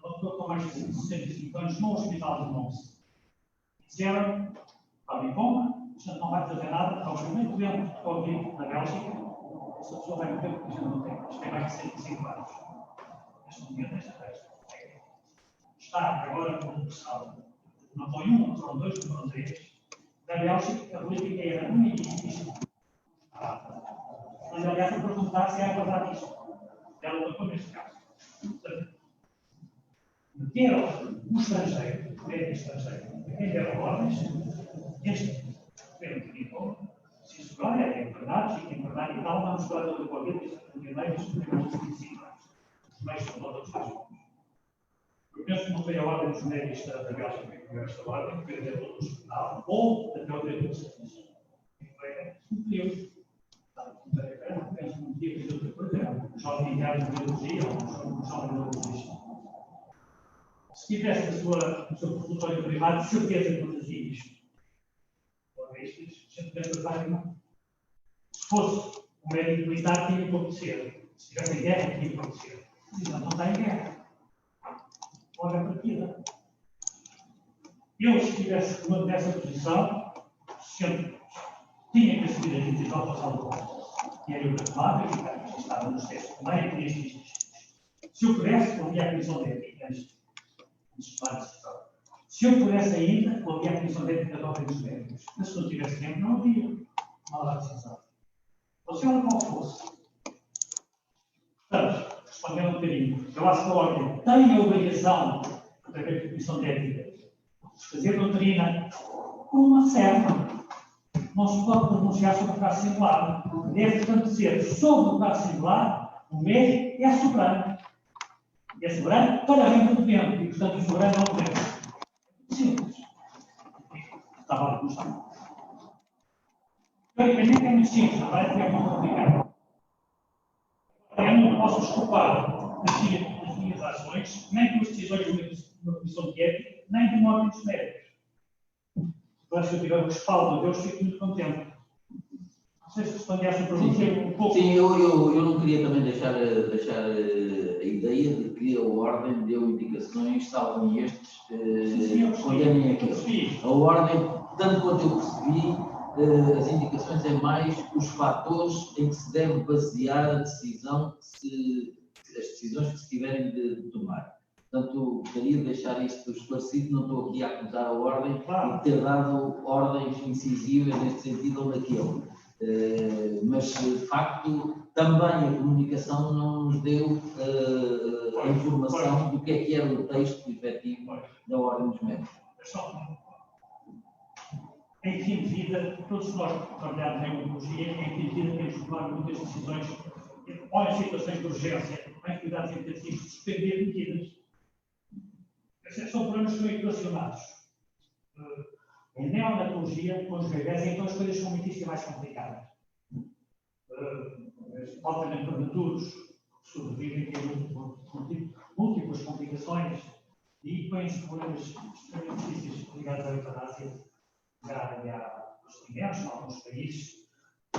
uma pessoa com mais de 65 anos, no hospital de Mons. Disseram, estava em Roma, a gente não vai fazer nada, ao primeiro evento de Covid na Bélgica, essa pessoa vai morrer porque a gente não tem, mas tem mais de 65 anos. Neste momento, esta festa. Está agora com pressão. Não foi um, não foram dois, não foram três. Na Bélgica, a política era uma e isto. Mas, aliás, a perguntar se é verdade isto. Ela não foi neste caso. Portanto, meteram o estrangeiro, o médico estrangeiro, quem deram ordens, este governo que ficou, se segurar, é verdade, fica em verdade e tal, vamos falar do Covid, isto é primeiro, isto é mais de 25 anos. Os meios são todos os Eu penso que não foi a ordem dos médicos da Bélgica que criou esta ordem, que foi a do hospital, ou até o diretor do serviço. Cumpriu. Penso que não podia fazer outra coisa, era um jovem enviado de biologia, ou um jovem biologista. Se tivesse o seu consultório privado, de certeza que não fazia isto. A gente deve tratar não. Se fosse um médico militar, tinha que acontecer. Se estivesse em guerra, tinha que acontecer. Se não está em guerra. Logo a partida. Eu, se estivesse nessa posição, sempre tinha que assumir a decisão para salvar. E era eu que tomava e ficava registrado nos testes também, por isto. Se eu pudesse, eu havia a comissão de ética antes de tomar a decisão. Se eu pudesse ainda, eu havia a comissão de ética da ordem dos médicos. Mas se não tivesse tempo, não havia uma decisão. Ou seja, ela qual fosse. Portanto, respondendo um bocadinho, eu acho que a ordem tem a obrigação, através da comissão de ética, de fazer doutrina com uma certa. Não se pode pronunciar sobre o caso singular. Deve, portanto, dizer sobre o caso singular, o médico é soberano. E é soberano para bem do tempo. E, portanto, o soberano não deve. Simples. Estava a começar. Teoricamente é muito simples, não é? É muito complicado. Eu não posso desculpar as minhas ações, nem com as decisões de uma comissão de ética, nem de uma ordem dos médicos. Mas se eu tiver o respaldo de Deus, fico muito contente. Não sei se respondi a essa pergunta um pouco. Sim, eu não queria também deixar a ideia de que a ordem deu indicações, salvo estes, condenem aquilo. A ordem, tanto quanto eu percebi, as indicações é mais os fatores em que se deve basear a decisão, as decisões que se tiverem de tomar. Portanto, gostaria de deixar isto esclarecido, não estou aqui a acusar a ordem de ter dado ordens incisivas neste sentido ou naquele. Mas, de facto, também a comunicação não nos deu a informação do que era o texto efetivo da ordem dos médicos. Em fim de vida, todos nós que trabalhamos em oncologia, em fim de vida temos de tomar muitas decisões, ou em situações de urgência, ou em cuidados intensivos, de suspender medidas. São problemas que são equacionados. Em neonatologia, com os bebés, então as coisas são muitíssimo mais complicadas. Altamente prematuros, que sobrevivem, têm múltiplas complicações e põem-se problemas extremamente difíceis ligados à eutanásia e aos alimentos, em alguns países,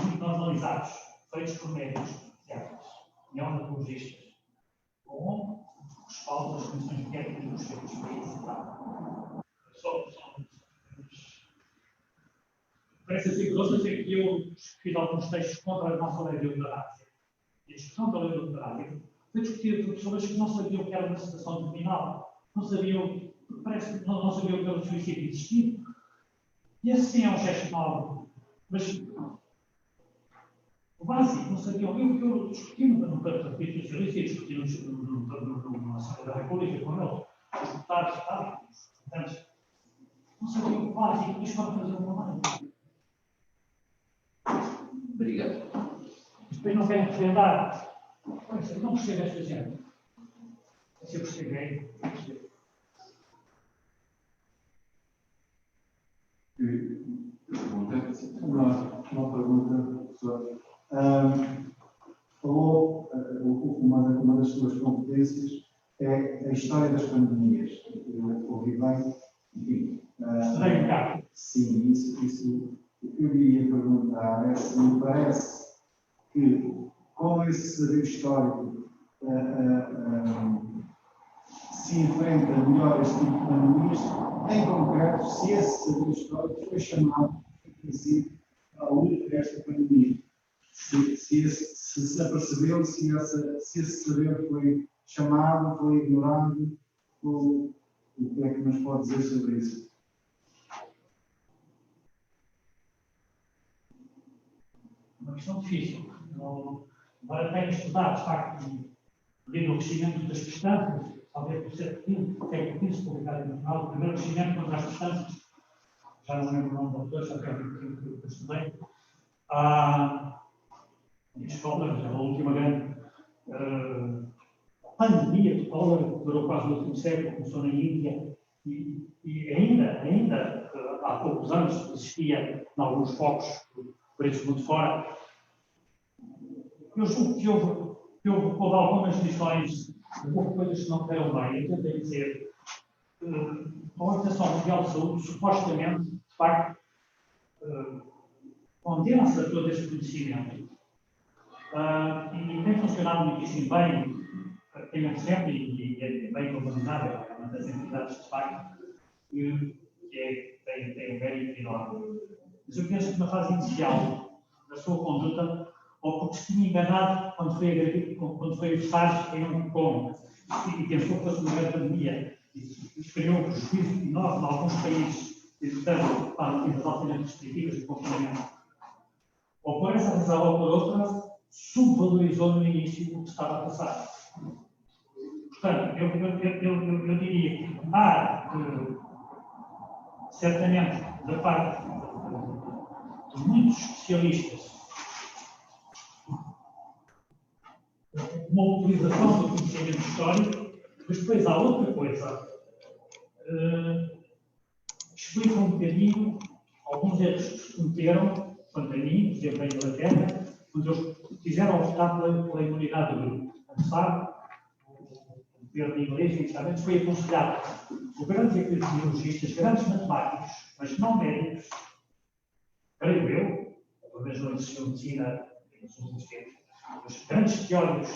muito normalizados, feitos por médicos psiquiatras, neonatologistas, com respaldo das comissões técnicas dos seus países e tal. Parece assim grosso dizer que eu escrevi alguns textos contra a nossa lei de eutanásia. E a discussão da lei de eutanásia foi discutida por pessoas que não sabiam que era uma situação terminal, não sabiam, parece que não sabiam que o suicídio existia. E esse sim é um gesto nobre. Mas o básico, não sabiam. Eu discuti no Partido Socialista e discuti na Assembleia da República com ele, os deputados, os representantes, não sabiam o básico, isto para fazer uma lei. Obrigado. Depois não querem referendar. Pois, eu não percebo esta gente. Se eu perceber, eu percebo. Uma pergunta, professor. falou, uma das suas competências é a história das pandemias. Eu ouvi bem, enfim. Estudei um bocado. Sim, isso. O que eu iria perguntar é se me parece que, com esse saber histórico, se enfrenta melhor este tipo de pandemias, em concreto, se esse saber histórico foi chamado, inclusive, à luta desta pandemia. Se apercebeu, se esse saber foi chamado, foi ignorado, o que é que nos pode dizer sobre isso? Uma questão difícil. Embora tenha estudado, de facto, devido ao crescimento das distâncias, talvez por ser pequeno, tem que publicado no final, o primeiro crescimento contra as distâncias, já não lembro o nome do autor, já que eu estudei. Os cóleras, a última grande pandemia de cólera, que durou quase o último século, começou na Índia, e ainda há poucos anos existia em alguns focos por esse mundo fora. Eu julgo que houve algumas lições, houve coisas que não deram bem. Eu tentei dizer a Organização Mundial de Saúde, supostamente, de facto, condensa todo este conhecimento e tem funcionado muitíssimo bem, praticamente sempre, e é bem organizado, é uma das entidades de facto que tem um mérito enorme. Mas eu penso que na fase inicial da sua conduta, ou porque se tinha enganado quando foi agredido, quando foi o SARS em Hong Kong, e pensou que fosse uma grande pandemia, e criou um prejuízo enorme em alguns países, e portanto, para medidas altamente restritivas de confinamento. Ou por essa razão ou por outra, subvalorizou no início o que estava a passar. Portanto, eu diria que há, certamente, da parte de muitos especialistas, uma utilização do conhecimento histórico, mas depois há outra coisa. Explica um bocadinho alguns erros que se cometeram, quanto a mim, por exemplo, em Inglaterra, quando eles quiseram optar pela imunidade do grupo. Como sabe, o governo inglês, inicialmente, foi aconselhado por grandes epidemiologistas, grandes matemáticos, mas não médicos, creio eu, pelo menos não existiu medicina nos últimos tempos, os grandes teóricos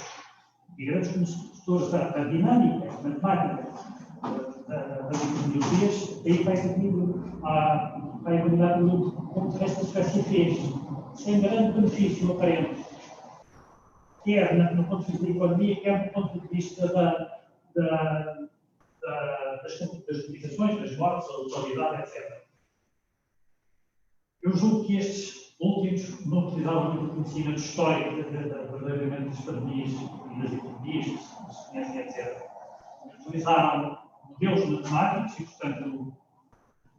e grandes conhecedores da dinâmica matemática das epidemiologias, aí vai pedido à imunidade do grupo, como esta espécie fez, sem grande benefício aparente, quer no ponto de vista da economia, quer do ponto de vista das complicações, das mortes, da letalidade, etc. Eu julgo que estes últimos não utilizavam muito conhecimento histórico verdadeiramente das pandemias e das epidemias que se conhecem, etc. Utilizaram modelos matemáticos e, portanto,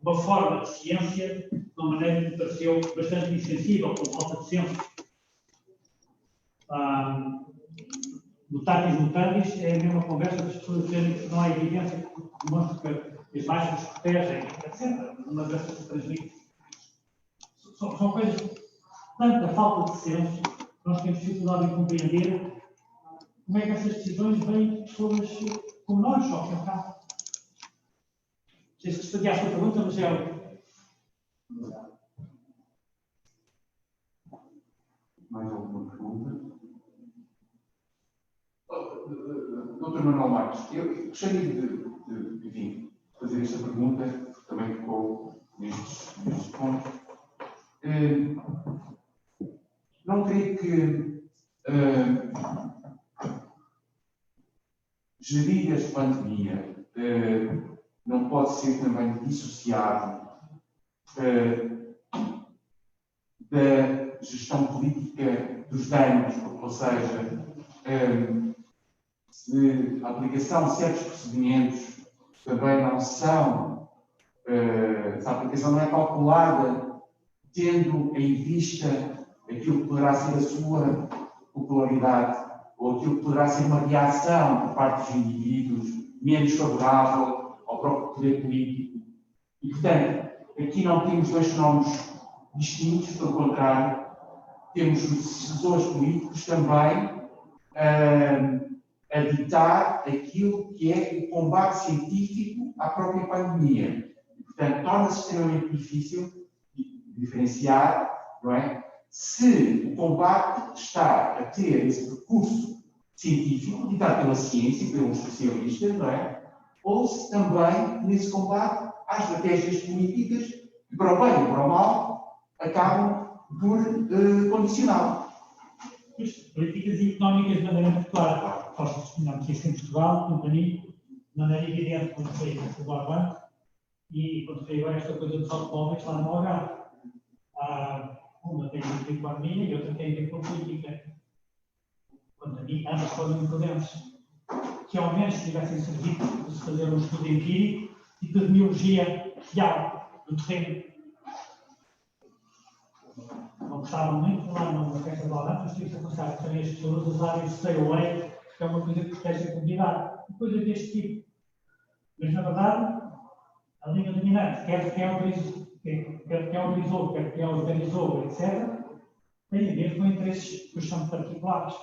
uma forma de ciência de uma maneira que me pareceu bastante insensível, com falta de senso. Mutatis mutandis é a mesma conversa das pessoas dizerem que não há evidência que demonstre que as máscaras protegem, etc. Uma dessas se transmite. São coisas de tanta falta de senso que nós temos dificuldade em compreender como é que essas decisões vêm de pessoas como nós, ao fim e ao cabo. Não sei se respondi à sua pergunta, mas Mais alguma pergunta? Dr. Manuel Marques, eu gostaria de fazer esta pergunta, porque também ficou nestes pontos. Não creio que gerir esta pandemia não pode ser também dissociado da gestão política dos danos, ou seja, se a aplicação de certos procedimentos também não são, se a aplicação não é calculada tendo em vista aquilo que poderá ser a sua popularidade ou aquilo que poderá ser uma reação por parte dos indivíduos menos favorável ao próprio poder político. E, portanto, aqui não temos dois fenómenos distintos, pelo contrário, temos os decisores políticos também a ditar aquilo que é o combate científico à própria pandemia. E, portanto, torna-se extremamente difícil diferenciar, não é? Se o combate está a ter esse percurso científico, ditado pela ciência e pelos especialistas, não é? Ou se também, nesse combate, há estratégias políticas que, para o bem e para o mal, acabam por condicioná-lo. Políticas e económicas de maneira muito clara. Posso testemunhar que isto em Portugal, no Paninho, de maneira evidente, quando foi o banco e quando foi agora esta coisa dos automóveis lá no Algarve. Uma tem a ver com a economia e outra tem a ver com a política. Quanto a mim, ambas foram imprudentes. Que ao menos tivessem servido de se fazer um estudo empírico e de epidemiologia real do terreno. Não gostavam muito de lá numa festa de Algarve, mas tive-se a passar também as pessoas a usarem o stay away, que é uma coisa que protege a comunidade. E coisas deste tipo. Mas, na verdade, a linha dominante, quer quem autorizou, quer quem organizou, etc., tem a ver com interesses que são particulares.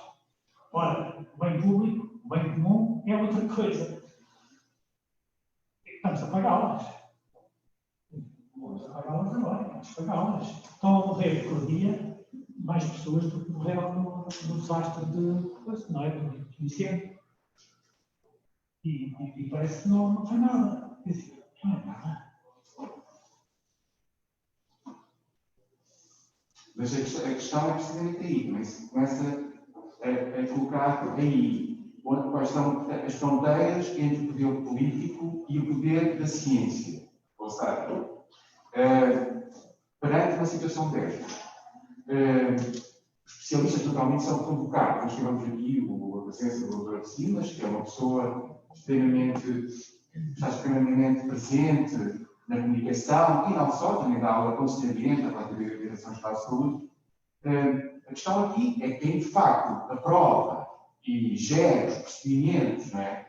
Ora, o bem público, o bem comum, é outra coisa. Estamos a pagá-las. Vamos a pagá-las agora, vamos pagá-las. Estão a morrer por dia mais pessoas do que morreram no desastre não é? Do incêndio. E parece que não foi nada. Não é nada. Mas a questão é precisamente aí, também se começa a colocar aí quais são as fronteiras entre o poder político e o poder da ciência. Ou seja, perante uma situação destas, os especialistas totalmente são convocados. Nós tivemos aqui a presença do Dr. Simas, que é uma pessoa está extremamente presente na comunicação e não só, também dá aula aconselhamento à parte da Direção-Geral de Saúde. A questão aqui é quem, de facto, aprova e gera os procedimentos, não é?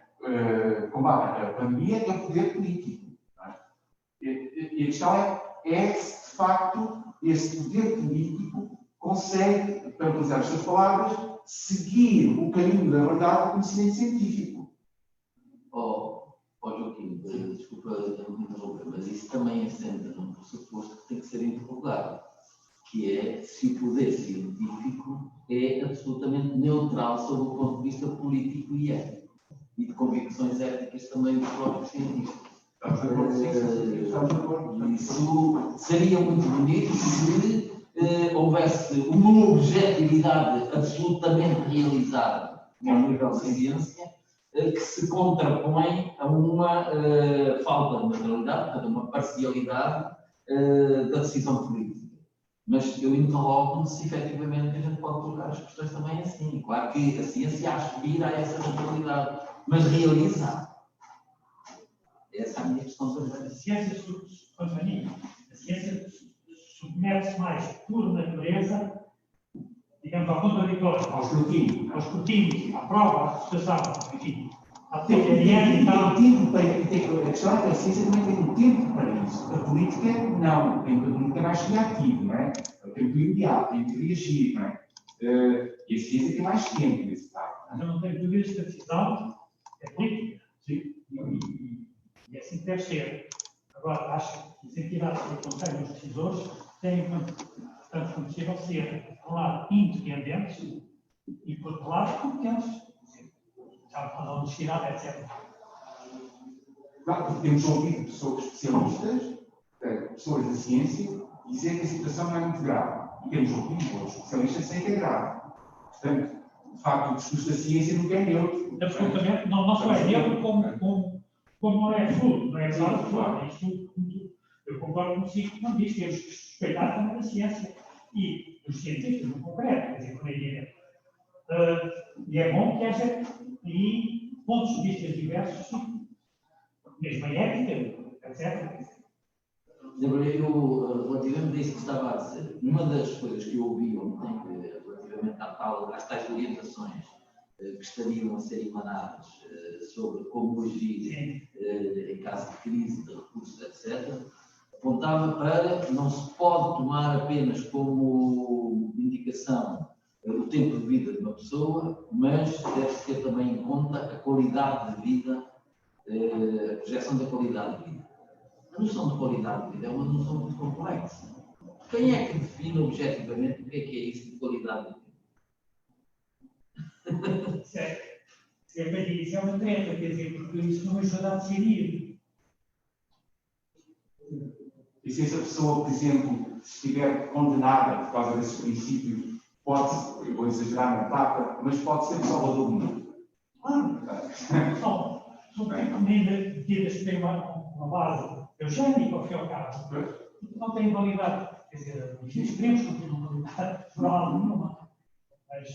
Combate a pandemia é o poder político. Não é? E a questão é se, de facto, esse poder político consegue, para utilizar as suas palavras, seguir o caminho da verdade do conhecimento científico. Joaquim, desculpa interromper, mas isso também assenta num pressuposto que tem que ser interrogado, que é se o poder científico é absolutamente neutral sob o ponto de vista político e ético, e de convicções éticas também dos próprios científicos. Isso seria muito bonito se houvesse uma objetividade absolutamente realizada ao nível da ciência, que se contrapõe a uma falta de neutralidade, portanto, uma parcialidade da decisão política. Mas eu interrogo-me se efetivamente a gente pode colocar as questões também assim. Claro que a ciência aspira a essa neutralidade, mas realiza. Essa é a minha questão também. A ciência submete-se mais por natureza, digamos, ao contraditório, ao escrutínio, à prova, à associação, enfim, à teoria e tal. A questão é que a ciência também tem um tempo para isso. A política, não. A política é mais reativa, não é? Ela tem um tempo imediato, tem que reagir, não é? E a ciência tem mais tempo nesse caso. Mas eu não tenho dúvidas que a decisão é política. Sim. E assim deve ser. Agora, acho que as entidades que acompanham os decisores têm, portanto, como possível, ser, por um lado, independentes e, por outro lado, competentes. Já por causa da honestidade, etc. Claro, temos ouvido pessoas especialistas, pessoas da ciência, dizer que a situação não é muito grave. E temos ouvido outros especialistas sem que é grave. Portanto, de facto, o discurso da ciência nunca é neutro. Absolutamente. Não só é neutro, como não é absoluto, não é absoluto. Eu concordo consigo que não diz, temos que respeitar também a ciência. E os cientistas, no concreto, quer dizer, por aí e é bom que haja aí pontos de vista diversos, mesmo a ética, etc. Relativamente a isso que estava a dizer, uma das coisas que eu ouvi ontem, relativamente às tais orientações que estariam a ser emanadas sobre como agir em caso de crise, de recursos, etc., apontava para não se pode tomar apenas como indicação o tempo de vida de uma pessoa, mas deve-se ter também em conta a qualidade de vida, a projeção da qualidade de vida. A noção de qualidade de vida é uma noção muito complexa. Quem é que define objetivamente o que é isso de qualidade de vida? Isso é uma treta, quer dizer, porque isso não ajuda a decidir. E se essa pessoa, por exemplo, estiver condenada por causa desses princípios, pode, eu vou exagerar na etapa, mas pode ser salvador do mundo. Claro. São medidas que têm uma base eugénica, ao fim e ao cabo. Não têm validade. Quer dizer, os extremos não têm validade moral nenhuma. Mas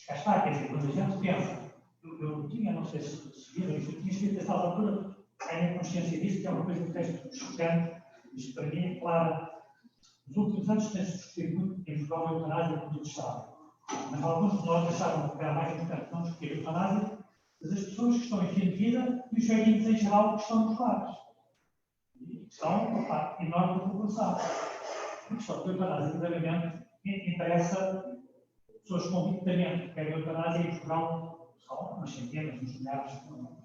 cá está, quer dizer, quando a gente pensa, eu tinha, não sei se viram isto, eu tinha escrito nessa altura, tenho consciência disso, que é uma coisa que texto chocante, isto para mim é claro. Nos últimos anos tem-se discutido muito em Portugal a eutanásia por todo o Estado. Mas alguns de nós achavam que era mais importante não discutir a eutanásia, mas as pessoas que estão em fim de vida e os velhinhos em geral que estão nos lares. E são uma parte enorme da população. A questão da eutanásia, verdadeiramente, interessa pessoas com tratamento que querem eutanásia em Portugal, são umas centenas, uns milhares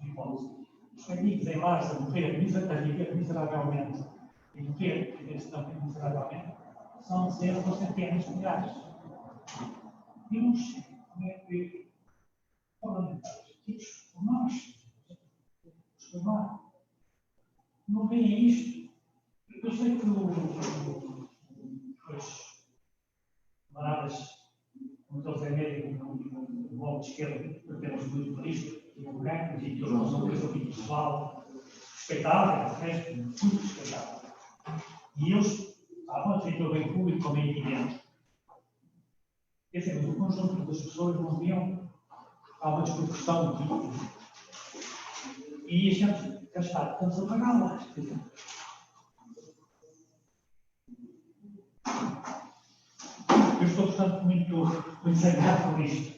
de hipóteses. Os velhinhos em lares a morrer miseravelmente, e morrer, miseravelmente, são dezenas ou centenas de milhares. E uns parlamentares, ditos por nós, não veem isto. Eu sei que os camaradas, como eles é médico, no bloco de esquerda, apenas muito por isto, e o branco, e que eles não são uma coisa muito pessoal, respeitável, muito respeitável. E eles, há muito aquilo bem público, como é evidente. Quer dizer, mas o conjunto das pessoas não viam, há uma desproporção aqui. E a gente, cá está, estamos a pagá-la. Eu estou, portanto, muito zangado com isto.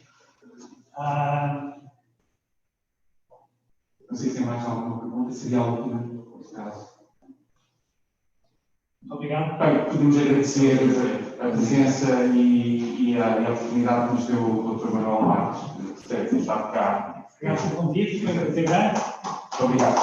Não sei se tem mais alguma pergunta, seria a última, neste caso. Obrigado. Bem, podemos agradecer a presença e a oportunidade que nos deu o Dr. Manuel Marques de ter estado cá. Obrigado pelo convite, foi um prazer grande. Muito obrigado.